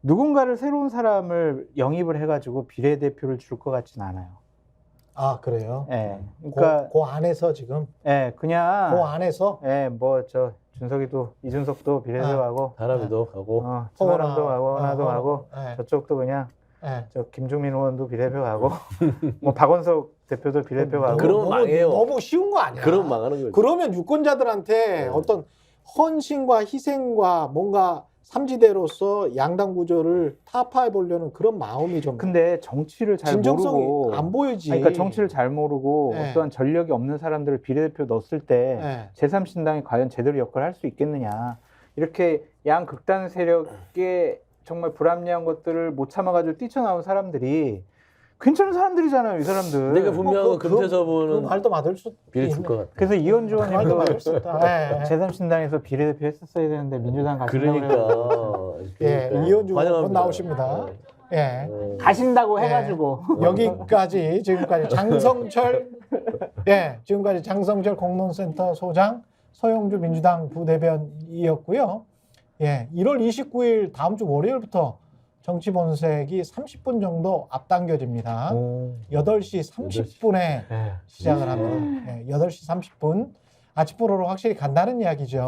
누군가를 새로운 사람을 영입을 해가지고 비례대표를 줄 것 같진 않아요. 그래요? 그러니까 그 안에서 지금? 그냥 그 안에서? 준석이도 이준석도 비례대표 가고 다람이도 가고 천하람도 가고 하나도 가고 저쪽도 그냥 저 김종민 의원도 비례대표 가고 뭐 박원석 대표도 비례대표 가고 그러면 망해요. 너무 쉬운 거 아니야? 그럼 망하는 거죠. 그러면 유권자들한테 어떤 헌신과 희생과 뭔가 삼지대로서 양당 구조를 타파해 보려는 그런 마음이 좀 근데 정치를 잘 진정성이 모르고 안 보이지. 그러니까 정치를 잘 모르고 어떠한 전력이 없는 사람들을 비례대표 넣었을 때 제3신당이 과연 제대로 역할을 할 수 있겠느냐. 이렇게 양극단 세력의 정말 불합리한 것들을 못 참아가지고 뛰쳐나온 사람들이 괜찮은 사람들이잖아요, 이 사람들. 내가 분명 그 금태섭은 말도 맞을 수 비례 줄 것 같아. 그래서 이현주 말도 의원님도 맞을 수 있다. 예. 제3신당에서 비례대표 했었어야 되는데 민주당 가신다고 그러니까. 예, 이현주 의원 곧 환영합니다. 나오십니다. 예. 가신다고 예. 해가지고 여기까지 지금까지 지금까지 장성철 공론센터 소장, 서영주 민주당 부대변이었고요. 예, 1월 29일 다음 주 월요일부터 정치 본색이 30분 정도 앞당겨집니다. 8시 30분에 네. 시작을 합니다. 예, 8시 30분. 아침 프로로 확실히 간다는 이야기죠.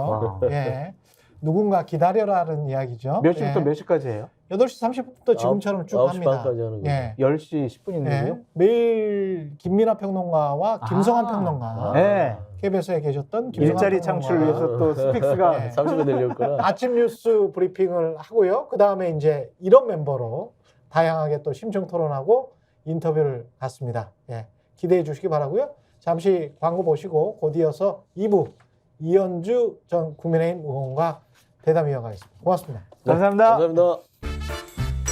와. 예. 누군가 기다려라는 이야기죠. 몇 시부터 예. 몇 시까지예요? 8시 30분부터 지금처럼 쭉 9시 합니다. 반까지 하는 거죠. 예. 10시 10분 있는 예. 거요? 매일 김민하 평론가와 김성한 평론가, 네. KBS에 계셨던 김성한 일자리 평론가. 창출을 위해서 또 스픽스가 네. 30분 내렸구나. 아침 뉴스 브리핑을 하고요. 그 다음에 이제 이런 멤버로 다양하게 또 심층 토론하고 인터뷰를 갖습니다. 예. 기대해 주시기 바라고요. 잠시 광고 보시고 곧 이어서 2부 이현주 전 국민의힘 의원과 대담 이어가겠습니다. 고맙습니다. 감사합니다. 감사합니다.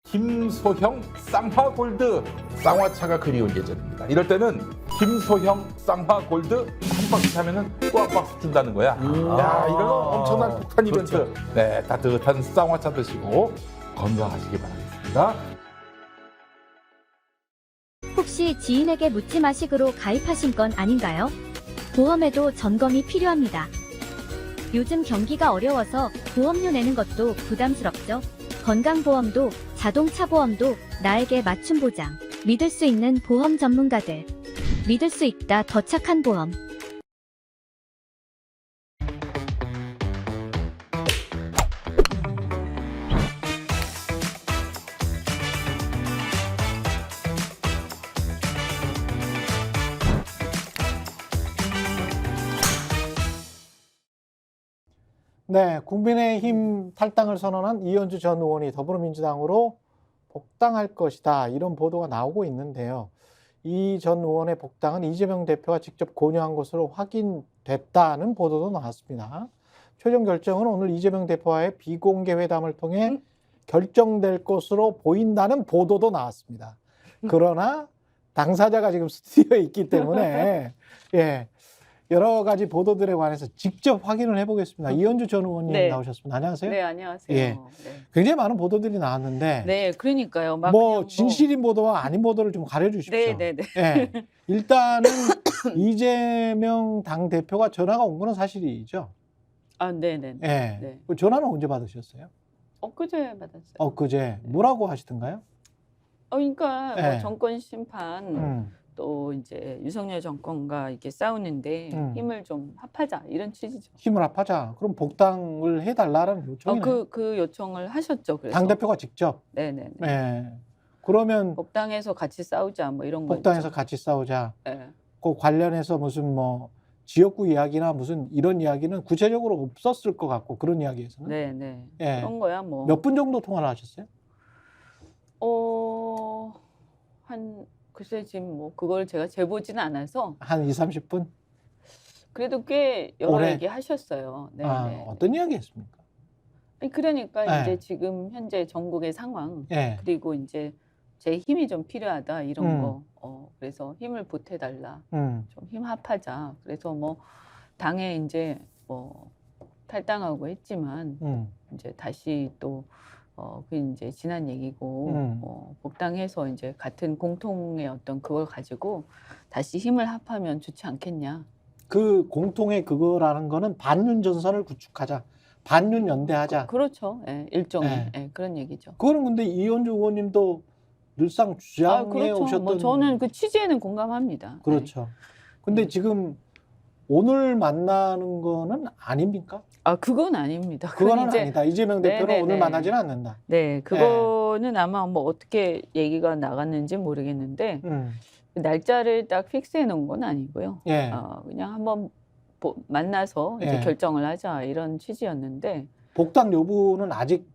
김소형 쌍화골드 쌍화차가 그리운 예전입니다. 이럴 때는 김소형 쌍화골드 한 박스 사면은 또 한 박스 준다는 거야. 야, 이런 엄청난 폭탄 이벤트. 그렇죠. 네, 따뜻한 쌍화차 드시고 건강하시기 바라겠습니다. 혹시 지인에게 묻지 마식으로 가입하신 건 아닌가요? 보험에도 점검이 필요합니다. 요즘 경기가 어려워서 보험료 내는 것도 부담스럽죠? 건강보험도 자동차 보험도 나에게 맞춤 보장. 믿을 수 있는 보험 전문가들. 믿을 수 있다 더 착한 보험. 네, 국민의힘 탈당을 선언한 이현주 전 의원이 더불어민주당으로 복당할 것이다. 이런 보도가 나오고 있는데요. 이 전 의원의 복당은 이재명 대표가 직접 권유한 것으로 확인됐다는 보도도 나왔습니다. 최종 결정은 오늘 이재명 대표와의 비공개 회담을 통해 결정될 것으로 보인다는 보도도 나왔습니다. 그러나 당사자가 지금 스튜디오에 있기 때문에 예, 여러 가지 보도들에 관해서 직접 확인을 해보겠습니다. 이현주 전 의원님 네. 나오셨습니다. 안녕하세요. 네, 안녕하세요. 예. 네. 굉장히 많은 보도들이 나왔는데 네, 그러니까요. 막 뭐 그냥 진실인 보도와 아닌 보도를 좀 가려주십시오. 네, 네, 네. 예. 일단은 이재명 당 대표가 전화가 온 거는 사실이죠. 아, 네, 네. 예. 네. 그 전화는 언제 받으셨어요? 엊그제 받았어요. 엊그제 뭐라고 하시던가요? 그러니까 네. 뭐 정권 심판 또 이제 윤석열 정권과 이렇게 싸우는데 힘을 좀 합하자 이런 취지죠. 힘을 합하자. 그럼 복당을 해달라는 요청이네요. 그 요청을 하셨죠. 그래서 당 대표가 직접. 네, 네, 네. 예. 그러면 복당해서 같이 싸우자 뭐 이런 거. 복당해서 같이 싸우자. 네. 그 관련해서 무슨 뭐 지역구 이야기나 무슨 이런 이야기는 구체적으로 없었을 것 같고 그런 이야기에서는. 네, 네. 예. 그런 거야 뭐. 몇 분 정도 통화를 하셨어요? 한 글쎄 지금 뭐 그걸 제가 재보지는 않아서 한 2, 30분? 그래도 꽤 여러 오래? 얘기 하셨어요. 네, 아, 네. 어떤 이야기 했습니까? 아니, 그러니까 네. 이제 지금 현재 전국의 상황 예. 그리고 이제 제 힘이 좀 필요하다 이런 음. 거. 그래서 힘을 보태달라. 음. 좀 힘 합하자. 그래서 뭐 당에 이제 뭐 탈당하고 했지만 이제 다시 또 그 이제 지난 얘기고 복당해서 이제 같은 공통의 어떤 그걸 가지고 다시 힘을 합하면 좋지 않겠냐. 그 공통의 그거라는 거는 반윤 전선을 구축하자. 반윤 연대하자. 그렇죠. 예, 일종의 네. 예, 그런 얘기죠. 그거는 근데 이현주 의원님도 늘상 주장해 그렇죠. 오셨던 뭐 저는 그 취지에는 공감합니다. 그렇죠. 근데 지금 오늘 만나는 거는 아닙니까? 그건 아닙니다. 그거는 이제, 아니다. 이재명 대표는 네네네. 오늘 만나지는 않는다. 네, 그거는 아마 뭐 어떻게 얘기가 나갔는지 모르겠는데 날짜를 딱 픽스해 놓은 건 아니고요. 예. 그냥 한번 만나서 이제 예. 결정을 하자 이런 취지였는데 복당 여부는 아직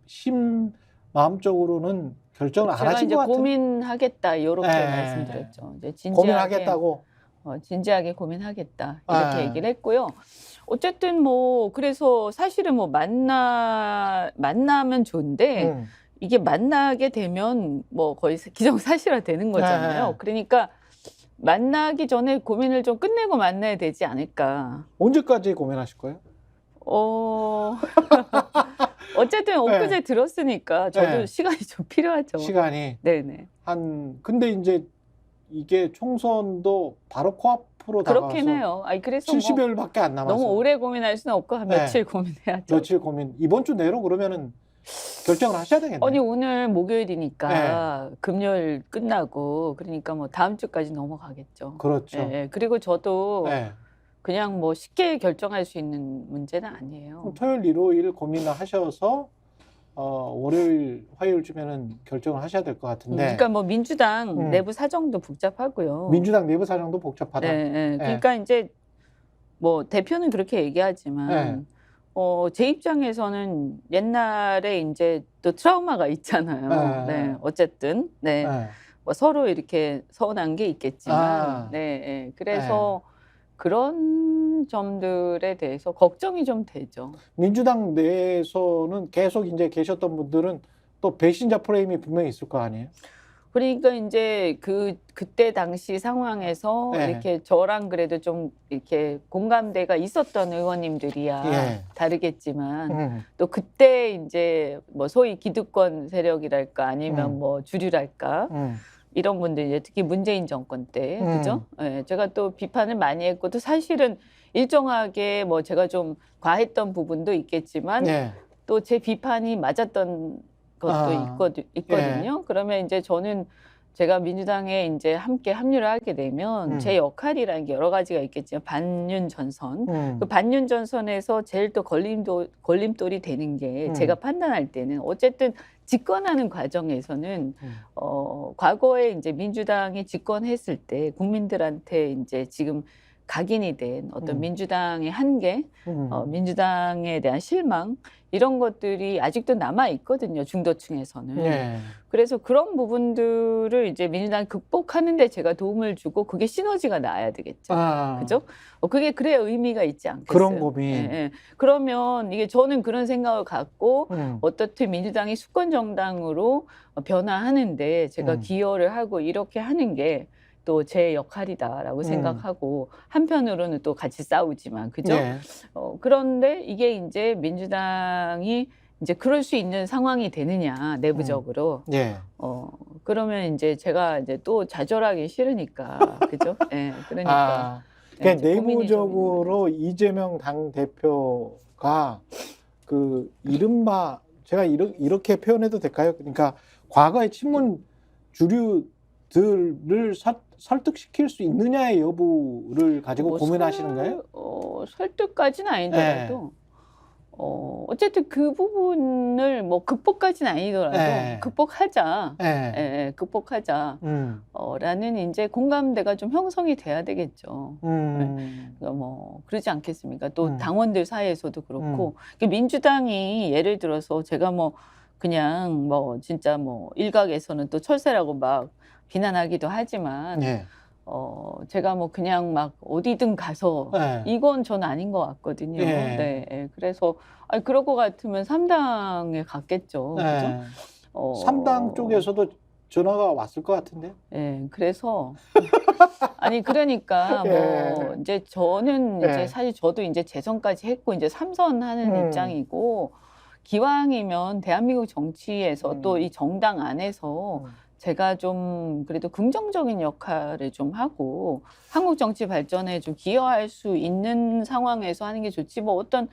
마음적으로는 결정을 안 제가 하신 이제 것 같은. 고민하겠다 이렇게 네. 말씀드렸죠. 이제 진지하게 고민하겠다고. 진지하게 고민하겠다 이렇게 네. 얘기를 했고요. 어쨌든 뭐 그래서 사실은 뭐 만나면 좋은데 이게 만나게 되면 뭐 거의 기정사실화 되는 거잖아요. 네. 그러니까 만나기 전에 고민을 좀 끝내고 만나야 되지 않을까. 언제까지 고민하실 거예요? 어쨌든 엊그제 들었으니까 저도 네. 시간이 좀 필요하죠. 시간이 네네. 근데 이제 이게 총선도 바로 코앞으로 그렇긴 다가와서 해요. 아니 그래서 뭐 70여일밖에 안 남아서 너무 오래 고민할 수는 없고 한 네. 며칠 고민해야죠. 며칠 고민. 이번 주 내로 그러면은 결정을 하셔야 되겠네요. 아니 오늘 목요일이니까 금요일 끝나고 그러니까 뭐 다음 주까지 넘어가겠죠. 그렇죠. 예, 그리고 저도 네. 그냥 뭐 쉽게 결정할 수 있는 문제는 아니에요. 그럼 토요일, 일요일 고민을 하셔서 월요일, 화요일쯤에는 결정을 하셔야 될 것 같은데. 그러니까 뭐 민주당 내부 사정도 복잡하고요. 민주당 내부 사정도 복잡하다. 네. 그러니까 이제 뭐 대표는 그렇게 얘기하지만 제 입장에서는 옛날에 이제 또 트라우마가 있잖아요. 네. 어쨌든 뭐 서로 이렇게 서운한 게 있겠지만, 그래서 그런 점들에 대해서 걱정이 좀 되죠. 민주당 내에서는 계속 이제 계셨던 분들은 또 배신자 프레임이 분명히 있을 거 아니에요? 그러니까 이제 그때 당시 상황에서 이렇게 저랑 그래도 좀 이렇게 공감대가 있었던 의원님들이야 다르겠지만 또 그때 이제 뭐 소위 기득권 세력이랄까 아니면 뭐 주류랄까 이런 분들 이제 특히 문재인 정권 때 그죠? 제가 또 비판을 많이 했고 또 사실은 일정하게 뭐 제가 좀 과했던 부분도 있겠지만 또 제 비판이 맞았던 것도 있거든요. 그러면 이제 저는 제가 민주당에 이제 함께 합류를 하게 되면 제 역할이라는 게 여러 가지가 있겠지만 반윤 전선, 그 반윤 전선에서 제일 또 걸림돌이 되는 게 제가 판단할 때는 어쨌든 집권하는 과정에서는 과거에 이제 민주당이 집권했을 때 국민들한테 이제 지금 각인이 된 어떤 민주당의 한계, 민주당에 대한 실망 이런 것들이 아직도 남아 있거든요. 중도층에서는. 그래서 그런 부분들을 이제 민주당이 극복하는데 제가 도움을 주고 그게 시너지가 나야 되겠죠. 그죠? 그게 그래야 의미가 있지 않겠어요? 그런 고민. 그러면 이게 저는 그런 생각을 갖고 어떻게 민주당이 수권 정당으로 변화하는데 제가 기여를 하고 이렇게 하는 게 또 제 역할이다라고 생각하고 한편으로는 또 같이 싸우지만 그죠? 그런데 이게 이제 민주당이 이제 그럴 수 있는 상황이 되느냐 내부적으로 그러면 이제 제가 이제 또 좌절하기 싫으니까 그죠? 그러니까 그러니까 내부적으로 이재명 당 대표가 그 이른바 제가 이렇게 표현해도 될까요? 그러니까 과거의 친문 주류들을 설득시킬 수 있느냐의 여부를 가지고 고민하시는 거예요? 설득까지는 아니더라도 어쨌든 그 부분을 뭐 극복까지는 아니더라도 극복하자, 극복하자. 라는 이제 공감대가 좀 형성이 돼야 되겠죠. 그러니까 뭐 그러지 않겠습니까? 또 당원들 사이에서도 그렇고 민주당이 예를 들어서 제가 뭐 그냥 뭐 진짜 뭐 일각에서는 또 철새라고 막 비난하기도 하지만 제가 뭐 그냥 막 어디든 가서 이건 전 아닌 것 같거든요. 그래서 그럴 것 같으면 3당에 갔겠죠. 그죠? 3당 쪽에서도 전화가 왔을 것 같은데. 그래서 아니 그러니까 뭐 이제 저는 이제 사실 저도 이제 재선까지 했고 이제 3선 하는 입장이고 기왕이면 대한민국 정치에서 또 이 정당 안에서 제가 좀 그래도 긍정적인 역할을 좀 하고 한국 정치 발전에 좀 기여할 수 있는 상황에서 하는 게 좋지 뭐 어떤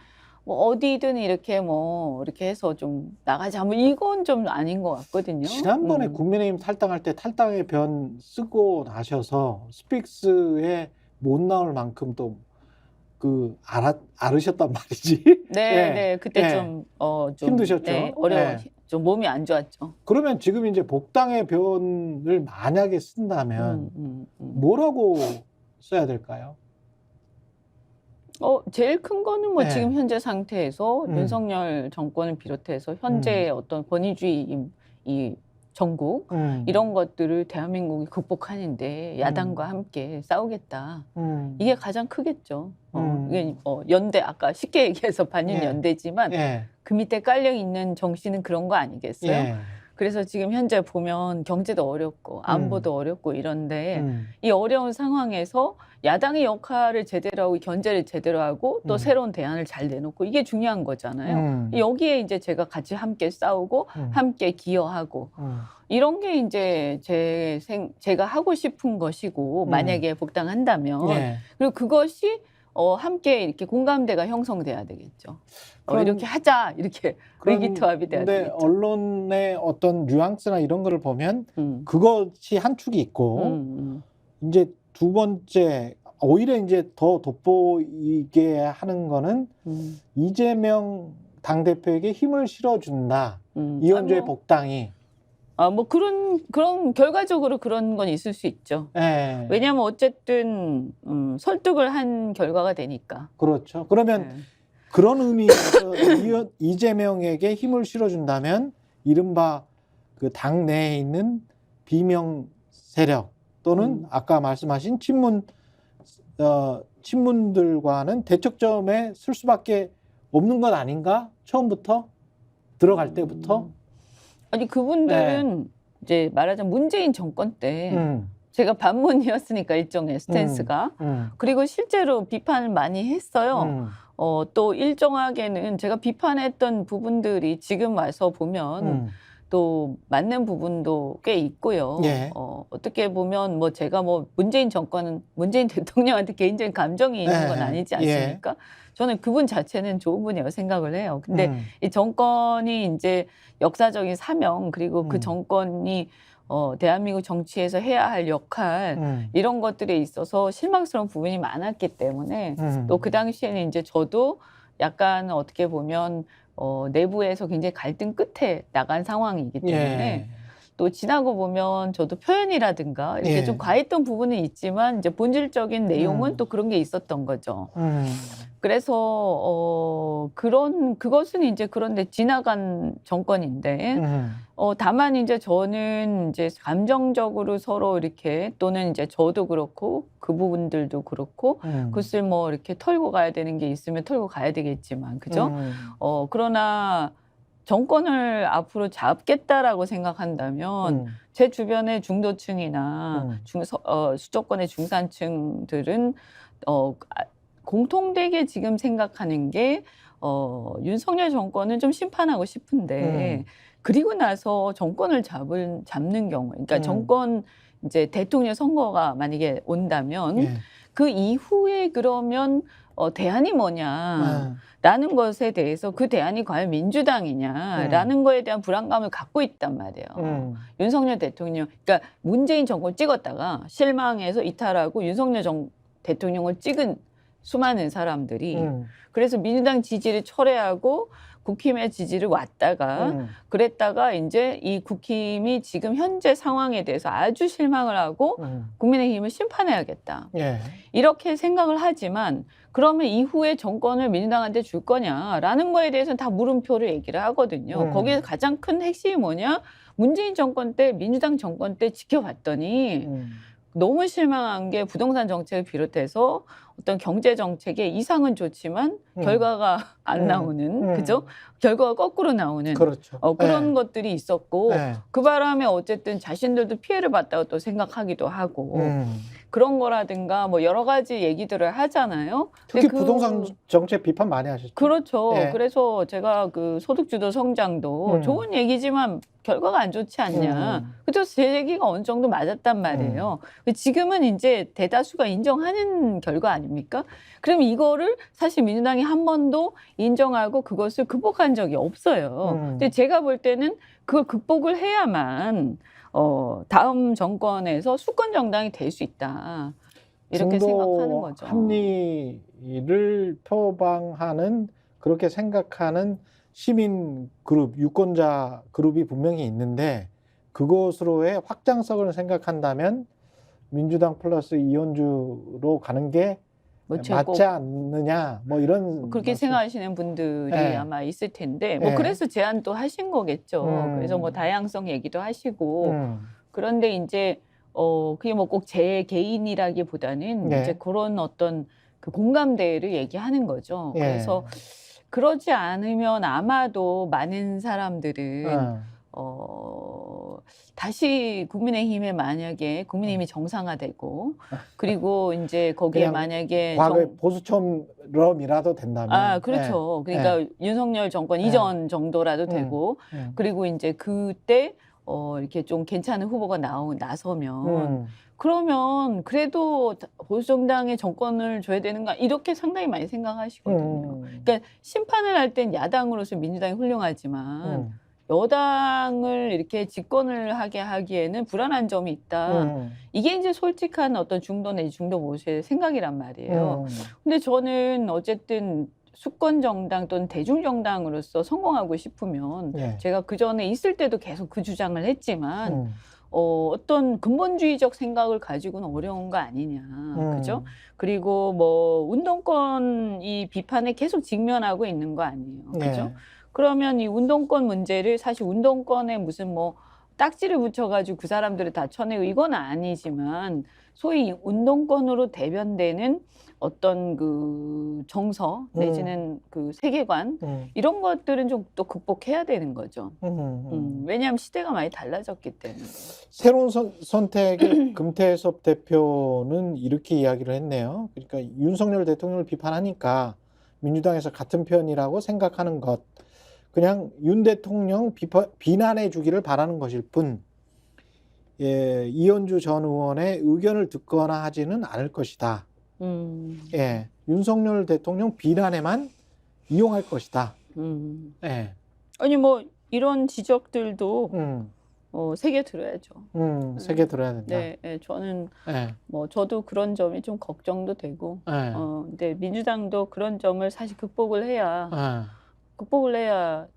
뭐 어디든 이렇게 뭐 이렇게 해서 좀 나가자 뭐 이건 좀 아닌 것 같거든요. 지난번에 국민의힘 탈당할 때 탈당의 변 쓰고 나셔서 스픽스에 못 나올 만큼 또 알으셨단 말이지. 그때 좀 힘드셨죠. 좀 몸이 안 좋았죠. 그러면 지금 이제 복당의 변을 만약에 쓴다면 뭐라고 써야 될까요? 제일 큰 거는 뭐 네. 지금 현재 상태에서 음. 윤석열 정권을 비롯해서 현재의 어떤 권위주의 이 전국 이런 것들을 대한민국이 극복하는데 야당과 함께 싸우겠다. 이게 가장 크겠죠. 이게 연대 아까 쉽게 얘기해서 반윤 예. 연대지만 예. 그 밑에 깔려 있는 정신은 그런 거 아니겠어요? 예. 그래서 지금 현재 보면 경제도 어렵고 안보도 어렵고 이런데 이 어려운 상황에서 야당의 역할을 제대로 하고 견제를 제대로 하고 또 새로운 대안을 잘 내놓고 이게 중요한 거잖아요. 여기에 이제 제가 같이 함께 싸우고 함께 기여하고 이런 게 이제 제가 하고 싶은 것이고 만약에 복당한다면 예. 그리고 그것이 함께 이렇게 공감대가 형성돼야 되겠죠. 그럼- 이렇게 하자 이렇게 의기투합이 돼야 근데 되겠죠. 언론의 어떤 뉘앙스나 이런 거를 보면 음. 그것이 한 축이 있고 이제 두 번째 오히려 이제 더 돋보이게 하는 거는 이재명 당대표에게 힘을 실어준다. 이현주의 복당이. 뭐 그런 결과적으로 그런 건 있을 수 있죠. 예. 왜냐하면 어쨌든 설득을 한 결과가 되니까. 그렇죠. 그러면 네. 그런 의미에서 이재명에게 힘을 실어준다면 이른바 그 당내에 있는 비명 세력 또는 아까 말씀하신 친문들과는 대척점에 쓸 수밖에 없는 것 아닌가? 처음부터 들어갈 때부터. 아니 그분들은 이제 말하자면 문재인 정권 때 제가 반문이었으니까 일종의 스탠스가 그리고 실제로 비판을 많이 했어요. 또 일정하게는 제가 비판했던 부분들이 지금 와서 보면 또 맞는 부분도 꽤 있고요. 예. 어떻게 보면 뭐 제가 뭐 문재인 대통령한테 개인적인 감정이 있는 건 예. 아니지 않습니까? 저는 그분 자체는 좋은 분이라고 생각을 해요. 근데 이 정권이 이제 역사적인 사명 그리고 그 정권이 대한민국 정치에서 해야 할 역할 이런 것들에 있어서 실망스러운 부분이 많았기 때문에 또 그 당시에는 이제 저도 약간 어떻게 보면 내부에서 굉장히 갈등 끝에 나간 상황이기 때문에 예. 또 지나고 보면 저도 표현이라든가 이렇게 예. 좀 과했던 부분은 있지만 이제 본질적인 내용은 또 그런 게 있었던 거죠. 그래서 그것은 이제 그런데 지나간 정권인데 다만 이제 저는 이제 감정적으로 서로 이렇게 또는 이제 저도 그렇고 그 부분들도 그렇고 그것을 뭐 이렇게 털고 가야 되는 게 있으면 털고 가야 되겠지만 그죠? 그러나 정권을 앞으로 잡겠다라고 생각한다면 제 주변의 중도층이나 수도권의 중산층들은 공통되게 지금 생각하는 게 윤석열 정권은 좀 심판하고 싶은데 그리고 나서 정권을 잡는 경우, 그러니까 정권 이제 대통령 선거가 만약에 온다면 예. 그 이후에 그러면 대안이 뭐냐라는 것에 대해서 그 대안이 과연 민주당이냐라는 거에 대한 불안감을 갖고 있단 말이에요. 윤석열 대통령, 그러니까 문재인 정권 찍었다가 실망해서 이탈하고 윤석열 대통령을 찍은 수많은 사람들이 그래서 민주당 지지를 철회하고 국힘의 지지를 왔다가 그랬다가 이제 이 국힘이 지금 현재 상황에 대해서 아주 실망을 하고 국민의힘을 심판해야겠다. 예. 이렇게 생각을 하지만 그러면 이후에 정권을 민주당한테 줄 거냐라는 거에 대해서는 다 물음표를 얘기를 하거든요. 거기서 가장 큰 핵심이 뭐냐? 문재인 정권 때 민주당 정권 때 지켜봤더니 너무 실망한 게 부동산 정책을 비롯해서 어떤 경제 정책의 이상은 좋지만 결과가 안 나오는 그죠? 결과가 거꾸로 나오는 그렇죠. 그런 예. 것들이 있었고 예. 그 바람에 어쨌든 자신들도 피해를 봤다고 또 생각하기도 하고 그런 거라든가 뭐 여러 가지 얘기들을 하잖아요. 특히 근데 부동산 정책 비판 많이 하셨죠. 그렇죠. 예. 그래서 제가 그 소득주도 성장도 좋은 얘기지만 결과가 안 좋지 않냐. 그래서 제 얘기가 어느 정도 맞았단 말이에요. 지금은 이제 대다수가 인정하는 결과 아닙니까? 그럼 이거를 사실 민주당이 한 번도 인정하고 그것을 극복한 적이 없어요. 근데 제가 볼 때는 그걸 극복을 해야만 다음 정권에서 수권 정당이 될 수 있다. 이렇게 생각하는 거죠. 합리를 표방하는 그렇게 생각하는 시민 그룹, 유권자 그룹이 분명히 있는데 그것으로의 확장성을 생각한다면 민주당 플러스 이현주로 가는 게 뭐 제가 맞지 않느냐 뭐 이런 그렇게 말씀. 생각하시는 분들이 네. 아마 있을 텐데 뭐 네. 그래서 제안도 하신 거겠죠. 그래서 뭐 다양성 얘기도 하시고 그런데 이제 그게 뭐 꼭 제 개인이라기보다는 네. 이제 그런 어떤 그 공감대를 얘기하는 거죠. 예. 그래서 그러지 않으면 아마도 많은 사람들은 다시 국민의힘에 만약에 국민의힘이 정상화되고 그리고 이제 거기에 그냥 만약에 과거의 보수처럼이라도 된다면. 그렇죠. 그러니까 윤석열 정권 이전 정도라도 되고 그리고 이제 그때 이렇게 좀 괜찮은 후보가 나서면 그러면 그래도 보수정당의 정권을 줘야 되는 거 이렇게 상당히 많이 생각하시거든요. 그러니까 심판을 할 땐 야당으로서 민주당이 훌륭하지만 여당을 이렇게 집권을 하게 하기에는 불안한 점이 있다. 이게 이제 솔직한 어떤 중도 내지 중도 보수의 생각이란 말이에요. 근데 저는 어쨌든 수권 정당 또는 대중 정당으로서 성공하고 싶으면 예. 제가 그 전에 있을 때도 계속 그 주장을 했지만 어떤 근본주의적 생각을 가지고는 어려운 거 아니냐, 그죠? 그리고 뭐 운동권 이 비판에 계속 직면하고 있는 거 아니에요, 그죠? 예. 그러면 이 운동권 문제를 사실 운동권에 무슨 뭐 딱지를 붙여가지고 그 사람들을 다 쳐내고 이건 아니지만 소위 운동권으로 대변되는 어떤 그 정서 내지는 그 세계관 이런 것들은 좀 또 극복해야 되는 거죠. 왜냐하면 시대가 많이 달라졌기 때문에. 새로운 선택의 금태섭 대표는 이렇게 이야기를 했네요. 그러니까 윤석열 대통령을 비판하니까 민주당에서 같은 편이라고 생각하는 것, 그냥 윤 대통령 비난해 주기를 바라는 것일 뿐, 예, 이현주 전 의원의 의견을 듣거나 하지는 않을 것이다. 예, 윤석열 대통령 비난에만 이용할 것이다. 예. 아니 뭐 이런 지적들도 새겨 들어야죠. 새겨 들어야 된다. 네, 네, 저는 예. 뭐 저도 그런 점이 좀 걱정도 되고, 예. 근데 민주당도 그런 점을 사실 극복을 해야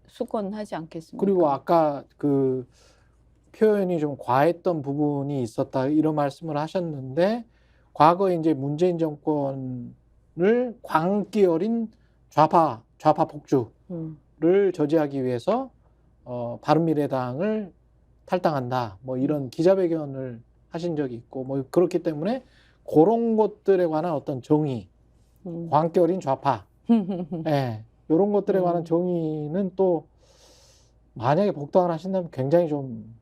수권하지 않겠습니까? 그리고 아까 그 표현이 좀 과했던 부분이 있었다 이런 말씀을 하셨는데, 과거에 이제 문재인 정권을 광기 어린 좌파 폭주를 저지하기 위해서 바른미래당을 탈당한다 뭐 이런 기자회견을 하신 적이 있고, 뭐 그렇기 때문에 그런 것들에 관한 어떤 정의, 광기 어린 좌파, 예, 이런 것들에 관한 정의는 또 만약에 복당을 하신다면 굉장히 좀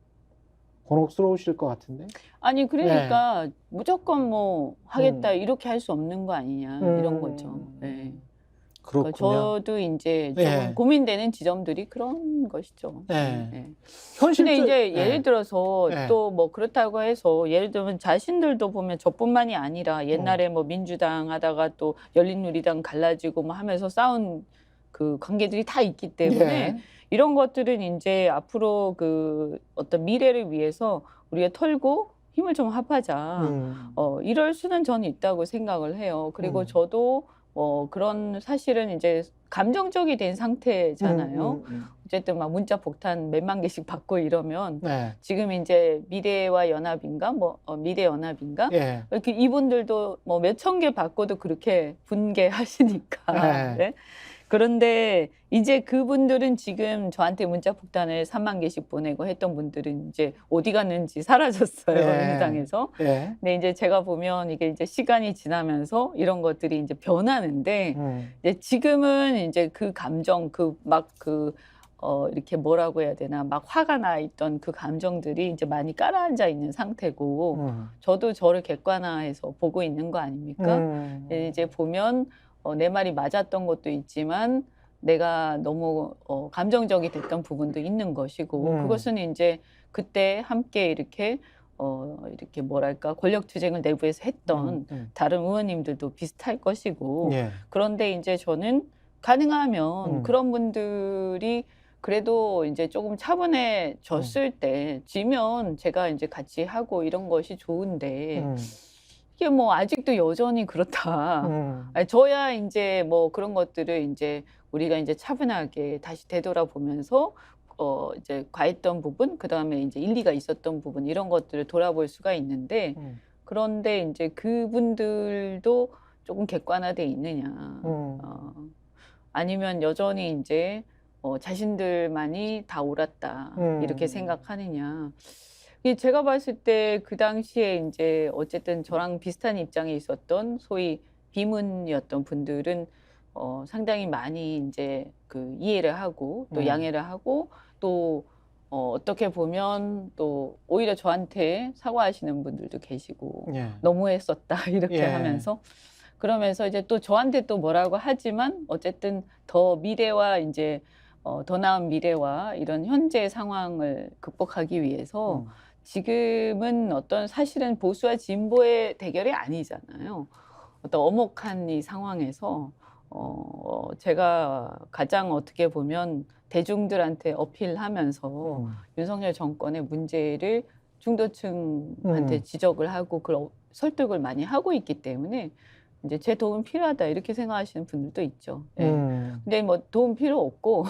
곤혹스러우실 것 같은데. 아니 그러니까 무조건 뭐 하겠다 이렇게 할 수 없는 거 아니냐 이런 거죠. 네. 그렇군요. 그러니까 저도 이제 좀 네. 고민되는 지점들이 그런 것이죠. 네. 네. 현실적. 근데 이제 네. 예를 들어서 네. 또 뭐 그렇다고 해서 예를 들면 자신들도 보면 저뿐만이 아니라 옛날에 뭐 민주당 하다가 또 열린우리당 갈라지고 뭐 하면서 싸운 그 관계들이 다 있기 때문에 네. 이런 것들은 이제 앞으로 그 어떤 미래를 위해서 우리가 털고 힘을 좀 합하자. 이럴 수는 저는 있다고 생각을 해요. 그리고 저도 그런 사실은 이제 감정적이 된 상태잖아요. 어쨌든 막 문자 폭탄 몇만 개씩 받고 이러면 네. 지금 이제 미래와 연합인가 미래 연합인가 예. 이렇게 이분들도 뭐 몇천 개 받고도 그렇게 분개하시니까. 네. 네? 그런데 이제 그분들은 지금 저한테 문자 폭탄을 3만 개씩 보내고 했던 분들은 이제 어디 갔는지 사라졌어요. 네. 민주당에서. 예. 근데 이제 제가 보면 이게 이제 시간이 지나면서 이런 것들이 이제 변하는데 이제 지금은 이제 그 감정 이렇게 뭐라고 해야 되나 막 화가 나 있던 그 감정들이 이제 많이 깔아앉아 있는 상태고 저도 저를 객관화해서 보고 있는 거 아닙니까? 이제 보면 내 말이 맞았던 것도 있지만 내가 너무 감정적이 됐던 부분도 있는 것이고 그것은 이제 그때 함께 이렇게 뭐랄까 권력투쟁을 내부에서 했던 다른 의원님들도 비슷할 것이고 예. 그런데 이제 저는 가능하면 그런 분들이 그래도 이제 조금 차분해졌을 때 지면 제가 이제 같이 하고 이런 것이 좋은데 이게 뭐 아직도 여전히 그렇다. 아니, 저야 이제 뭐 그런 것들을 이제 우리가 이제 차분하게 다시 되돌아보면서 이제 과했던 부분, 그 다음에 이제 일리가 있었던 부분 이런 것들을 돌아볼 수가 있는데 그런데 이제 그분들도 조금 객관화돼 있느냐, 아니면 여전히 이제 자신들만이 다 옳았다 이렇게 생각하느냐. 제가 봤을 때 그 당시에 이제 어쨌든 저랑 비슷한 입장에 있었던 소위 비문이었던 분들은 상당히 많이 이제 그 이해를 하고 또 양해를 하고 또 어떻게 보면 또 오히려 저한테 사과하시는 분들도 계시고 예. 너무했었다 이렇게 예. 하면서 그러면서 이제 또 저한테 또 뭐라고 하지만 어쨌든 더 미래와 이제 더 나은 미래와 이런 현재 상황을 극복하기 위해서 지금은 어떤 사실은 보수와 진보의 대결이 아니잖아요. 어떤 엄혹한 이 상황에서 제가 가장 어떻게 보면 대중들한테 어필하면서 윤석열 정권의 문제를 중도층한테 지적을 하고 그걸 설득을 많이 하고 있기 때문에 이제 제 도움 필요하다 이렇게 생각하시는 분들도 있죠. 예. 근데 뭐 도움 필요 없고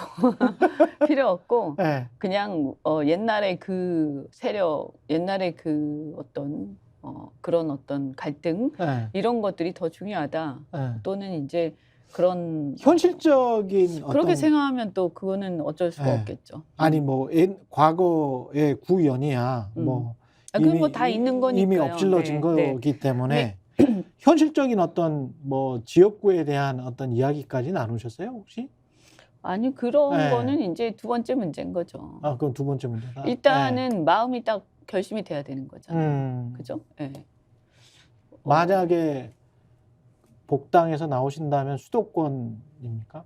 필요 없고 예. 그냥 옛날에 그 세력, 옛날에 그 어떤 그런 어떤 갈등 예. 이런 것들이 더 중요하다. 예. 또는 이제 그런 현실적인 그렇게 어떤 생각하면 또 그거는 어쩔 수가 예. 없겠죠. 아니 뭐 과거의 구연이야 뭐 그건 뭐 다 있는 거니까요. 이미 엎질러진 네, 거기 때문에 현실적인 어떤 뭐 지역구에 대한 어떤 이야기까지 나누셨어요 혹시? 아니 그런 네. 거는 이제 두 번째 문제인 거죠. 아 그건 두 번째 문제다. 일단은 마음이 딱 결심이 돼야 되는 거잖아요. 그죠? 예. 만약에 복당에서 나오신다면 수도권입니까?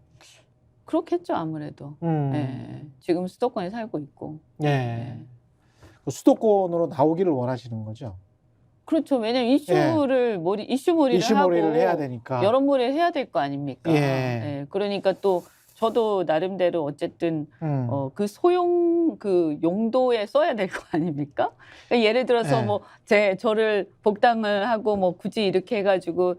그렇겠죠 아무래도. 예. 지금 수도권에 살고 있고. 예. 예. 수도권으로 나오기를 원하시는 거죠? 그렇죠. 왜냐면 이슈몰이를 이슈몰이를 하고 해야 되니까. 여론몰이를 해야 될 거 아닙니까? 예. 예. 그러니까 또 저도 나름대로 어쨌든 그 그 용도에 써야 될 거 아닙니까? 그러니까 예를 들어서 예. 뭐 저를 복당을 하고 뭐 굳이 이렇게 해가지고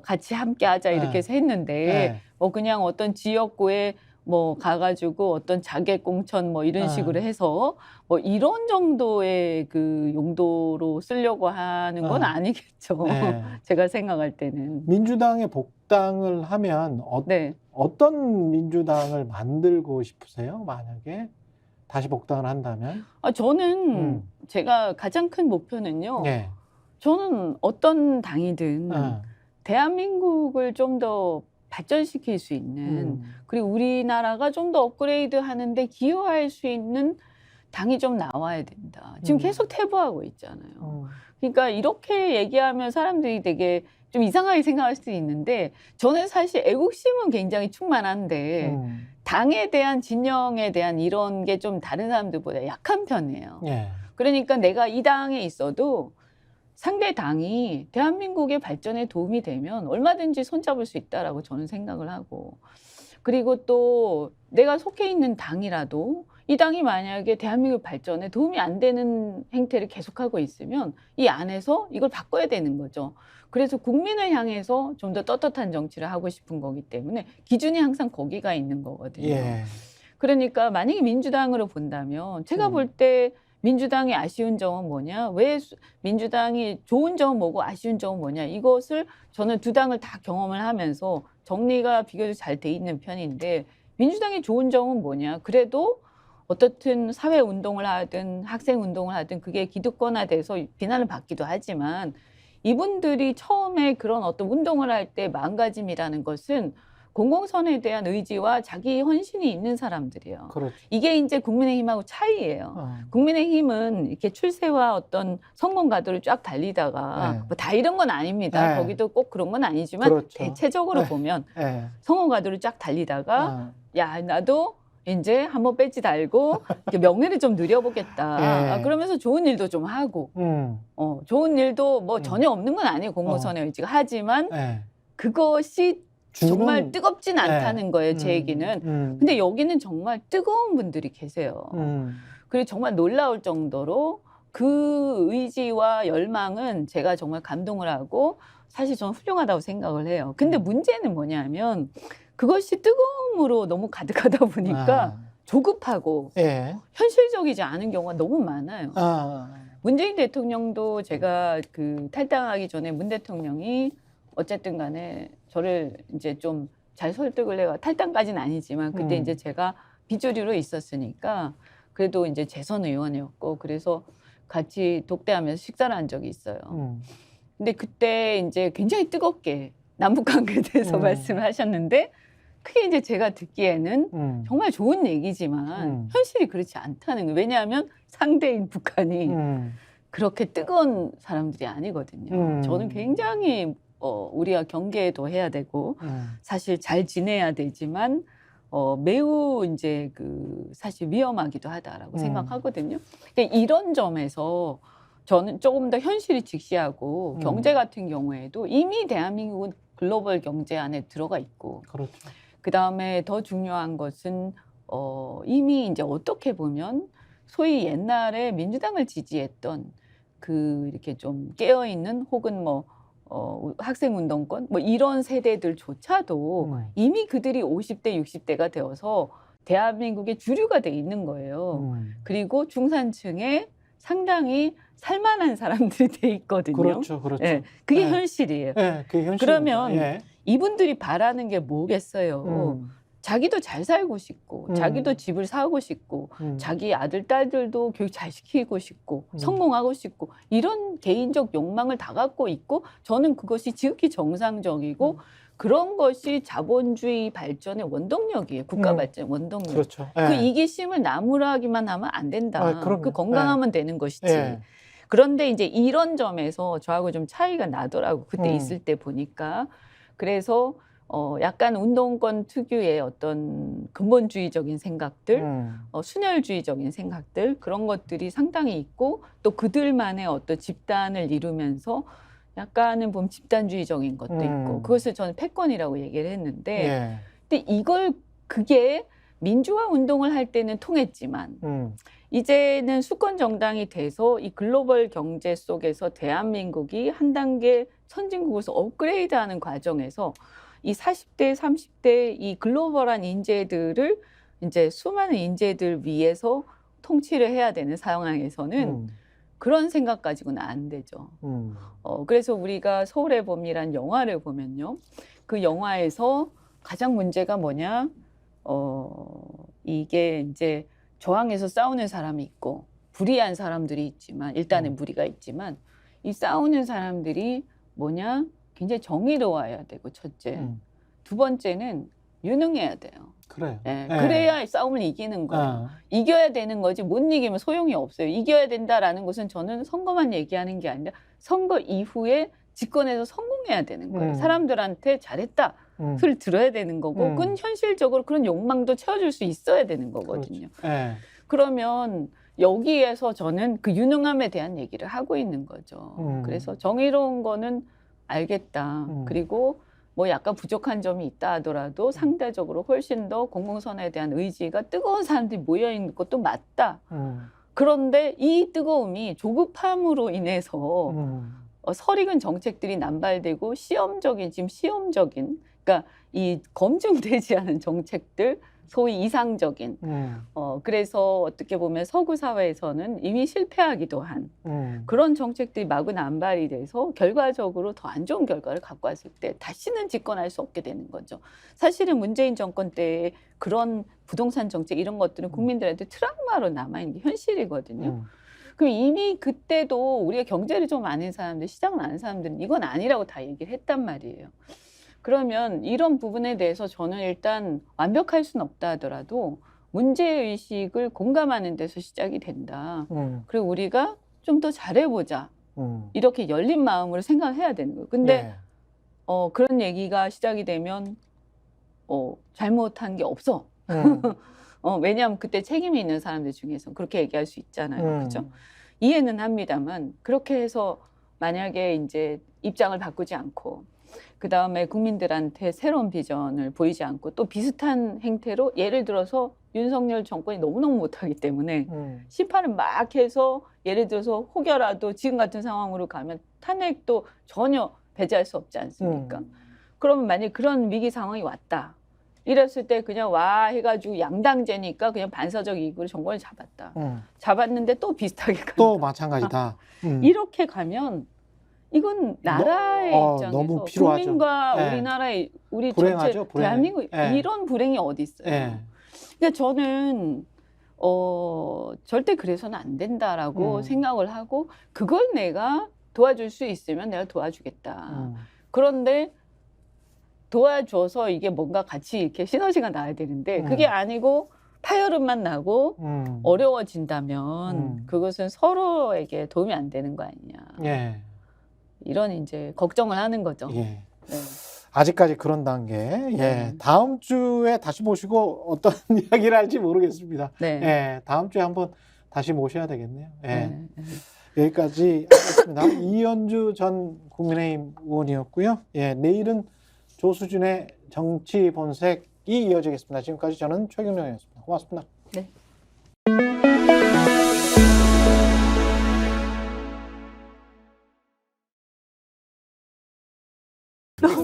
같이 함께 하자 이렇게 해서 했는데 예. 뭐 그냥 어떤 지역구에 뭐 가가지고 어떤 자객 공천 뭐 이런 식으로 해서 뭐 이런 정도의 그 용도로 쓰려고 하는 건 아니겠죠. 예. 제가 생각할 때는. 민주당에 복당을 하면 네. 어떤 민주당을 만들고 싶으세요? 만약에 다시 복당을 한다면? 저는 제가 가장 큰 목표는요. 예. 저는 어떤 당이든 대한민국을 좀 더 발전시킬 수 있는 그리고 우리나라가 좀 더 업그레이드 하는데 기여할 수 있는 당이 좀 나와야 된다. 지금 계속 퇴보하고 있잖아요. 그러니까 이렇게 얘기하면 사람들이 되게 좀 이상하게 생각할 수도 있는데 저는 사실 애국심은 굉장히 충만한데 당에 대한 진영에 대한 이런 게 좀 다른 사람들보다 약한 편이에요. 예. 그러니까 내가 이 당에 있어도 상대 당이 대한민국의 발전에 도움이 되면 얼마든지 손잡을 수 있다라고 저는 생각을 하고 그리고 또 내가 속해 있는 당이라도 이 당이 만약에 대한민국 발전에 도움이 안 되는 행태를 계속하고 있으면 이 안에서 이걸 바꿔야 되는 거죠. 그래서 국민을 향해서 좀 더 떳떳한 정치를 하고 싶은 거기 때문에 기준이 항상 거기가 있는 거거든요. 예. 그러니까 만약에 민주당으로 본다면 제가 볼 때 민주당의 아쉬운 점은 뭐냐? 왜 민주당이 좋은 점은 뭐고 아쉬운 점은 뭐냐? 이것을 저는 두 당을 다 경험을 하면서 정리가 비교적 잘 돼 있는 편인데 민주당의 좋은 점은 뭐냐? 그래도 어떻든 사회 운동을 하든 학생 운동을 하든 그게 기득권화돼서 비난을 받기도 하지만 이분들이 처음에 그런 어떤 운동을 할 때 마음가짐이라는 것은 공공선에 대한 의지와 자기 헌신이 있는 사람들이에요. 그렇죠. 이게 이제 국민의힘하고 차이예요. 국민의힘은 이렇게 출세와 어떤 성공 가도를 쫙 달리다가 뭐 다 이런 건 아닙니다. 거기도 꼭 그런 건 아니지만 그렇죠. 대체적으로 보면 예. 성공 가도를 쫙 달리다가 야 나도 이제 한번 배지 달고 이렇게 명예를 좀 누려보겠다. 그러면서 좋은 일도 좀 하고 좋은 일도 뭐 전혀 없는 건 아니에요. 공공선의 의지가. 하지만 그것이 정말 뜨겁진 않다는 거예요. 제 얘기는. 근데 여기는 정말 뜨거운 분들이 계세요. 그리고 정말 놀라울 정도로 그 의지와 열망은 제가 정말 감동을 하고 사실 저는 훌륭하다고 생각을 해요. 근데 문제는 뭐냐면 그것이 뜨거움으로 너무 가득하다 보니까 조급하고 현실적이지 않은 경우가 너무 많아요. 문재인 대통령도 제가 그 탈당하기 전에 문 대통령이 어쨌든 간에 저를 이제 좀 잘 설득을 해요. 탈당까지는 아니지만 그때 이제 제가 비주류로 있었으니까 그래도 이제 재선 의원이었고 그래서 같이 독대하면서 식사를 한 적이 있어요. 근데 그때 이제 굉장히 뜨겁게 남북 관계에 대해서 말씀을 하셨는데 그게 이제 제가 듣기에는 정말 좋은 얘기지만 현실이 그렇지 않다는 거예요. 왜냐하면 상대인 북한이 그렇게 뜨거운 사람들이 아니거든요. 저는 굉장히 우리가 경계도 해야 되고 사실 잘 지내야 되지만 매우 이제 그 사실 위험하기도 하다라고 생각하거든요. 근데 이런 점에서 저는 조금 더 현실이 직시하고 경제 같은 경우에도 이미 대한민국은 글로벌 경제 안에 들어가 있고 그렇죠. 그 다음에 더 중요한 것은 이미 이제 어떻게 보면 소위 옛날에 민주당을 지지했던 그 이렇게 좀 깨어 있는 혹은 뭐 학생운동권 뭐 이런 세대들조차도 이미 그들이 50대, 60대가 되어서 대한민국의 주류가 돼 있는 거예요. 그리고 중산층에 상당히 살만한 사람들이 돼 있거든요. 그렇죠, 그렇죠. 예, 그게 네. 현실이에요. 네, 그게 현실입니다. 그러면 예. 이분들이 바라는 게 뭐겠어요? 자기도 잘 살고 싶고, 자기도 집을 사고 싶고, 자기 아들, 딸들도 교육 잘 시키고 싶고, 성공하고 싶고, 이런 개인적 욕망을 다 갖고 있고, 저는 그것이 지극히 정상적이고, 그런 것이 자본주의 발전의 원동력이에요. 국가 발전의 원동력. 그렇죠. 그 이기심을 나무라기만 하면 안 된다. 그럼요. 그 건강하면 되는 것이지. 예. 그런데 이제 이런 점에서 저하고 좀 차이가 나더라고. 그때 있을 때 보니까. 그래서 약간 운동권 특유의 어떤 근본주의적인 생각들, 순혈주의적인 생각들 그런 것들이 상당히 있고 또 그들만의 어떤 집단을 이루면서 약간은 보면 집단주의적인 것도 있고 그것을 저는 패권이라고 얘기를 했는데 예. 근데 그게 민주화 운동을 할 때는 통했지만 이제는 수권 정당이 돼서 이 글로벌 경제 속에서 대한민국이 한 단계 선진국에서 업그레이드하는 과정에서 이 40대, 30대 이 글로벌한 인재들을 이제 수많은 인재들 위해서 통치를 해야 되는 상황에서는 그런 생각 가지고는 안 되죠. 그래서 우리가 서울의 봄이란 영화를 보면요. 그 영화에서 가장 문제가 뭐냐? 이게 이제 저항해서 싸우는 사람이 있고 불의한 사람들이 있지만 일단은 무리가 있지만 이 싸우는 사람들이 뭐냐? 굉장히 정의로워야 되고 첫째. 두 번째는 유능해야 돼요. 그래요. 예, 예. 그래야 싸움을 이기는 거예요. 이겨야 되는 거지 못 이기면 소용이 없어요. 이겨야 된다라는 것은 저는 선거만 얘기하는 게 아니라 선거 이후에 집권해서 성공해야 되는 거예요. 사람들한테 잘했다 소리를 들어야 되는 거고 그건 현실적으로 그런 욕망도 채워줄 수 있어야 되는 거거든요. 그렇죠. 예. 그러면 여기에서 저는 그 유능함에 대한 얘기를 하고 있는 거죠. 그래서 정의로운 거는 알겠다. 그리고 뭐 약간 부족한 점이 있다 하더라도 상대적으로 훨씬 더 공공선에 대한 의지가 뜨거운 사람들이 모여있는 것도 맞다. 그런데 이 뜨거움이 조급함으로 인해서 설익은 정책들이 남발되고 지금 시험적인 그러니까 이 검증되지 않은 정책들 소위 이상적인 그래서 어떻게 보면 서구 사회에서는 이미 실패하기도 한 그런 정책들이 마구 남발이 돼서 결과적으로 더 안 좋은 결과를 갖고 왔을 때 다시는 집권할 수 없게 되는 거죠. 사실은 문재인 정권 때의 그런 부동산 정책 이런 것들은 국민들한테 트라우마로 남아있는 게 현실이거든요. 그럼 이미 그때도 우리가 경제를 좀 아는 사람들, 시장을 아는 사람들은 이건 아니라고 다 얘기를 했단 말이에요. 그러면 이런 부분에 대해서 저는 일단 완벽할 수는 없다 하더라도 문제의식을 공감하는 데서 시작이 된다. 그리고 우리가 좀 더 잘해보자. 이렇게 열린 마음으로 생각해야 되는 거예요. 근데 예. 그런 얘기가 시작이 되면 잘못한 게 없어. 왜냐하면 그때 책임이 있는 사람들 중에서 그렇게 얘기할 수 있잖아요. 그죠? 이해는 합니다만 그렇게 해서 만약에 이제 입장을 바꾸지 않고 그 다음에 국민들한테 새로운 비전을 보이지 않고 또 비슷한 행태로 예를 들어서 윤석열 정권이 너무너무 못하기 때문에 심판을 막 해서 예를 들어서 혹여라도 지금 같은 상황으로 가면 탄핵도 전혀 배제할 수 없지 않습니까? 그러면 만약 그런 위기 상황이 왔다. 이랬을 때 그냥 와 해가지고 양당제니까 그냥 반사적 이익으로 정권을 잡았다. 잡았는데 또 비슷하게 간다. 또 마찬가지다. 이렇게 가면 이건 나라의 입장에서 너무 필요하죠. 국민과 예. 우리나라의 우리 불행하죠, 전체 불행해. 대한민국 예. 이런 불행이 어디 있어요? 예. 그러니까 저는 절대 그래서는 안 된다라고 생각을 하고 그걸 내가 도와줄 수 있으면 내가 도와주겠다. 그런데 도와줘서 이게 뭔가 같이 이렇게 시너지가 나야 되는데 그게 아니고 파열음만 나고 어려워진다면 그것은 서로에게 도움이 안 되는 거 아니냐. 예. 이런 이제 걱정을 하는 거죠. 예. 네. 아직까지 그런 단계. 예. 다음 주에 다시 모시고 어떤 이야기를 할지 모르겠습니다. 네. 예. 다음 주에 한번 다시 모셔야 되겠네요. 예. 네. 여기까지 하겠습니다. 이현주 전 국민의힘 의원이었고요. 예. 내일은 조수진의 정치 본색이 이어지겠습니다. 지금까지 저는 최경영이었습니다. 고맙습니다. 네.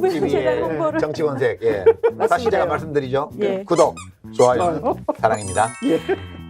TV의 정치본색. 예. 다시 제가 말씀드리죠. 구독, 좋아요, 사랑입니다. 예.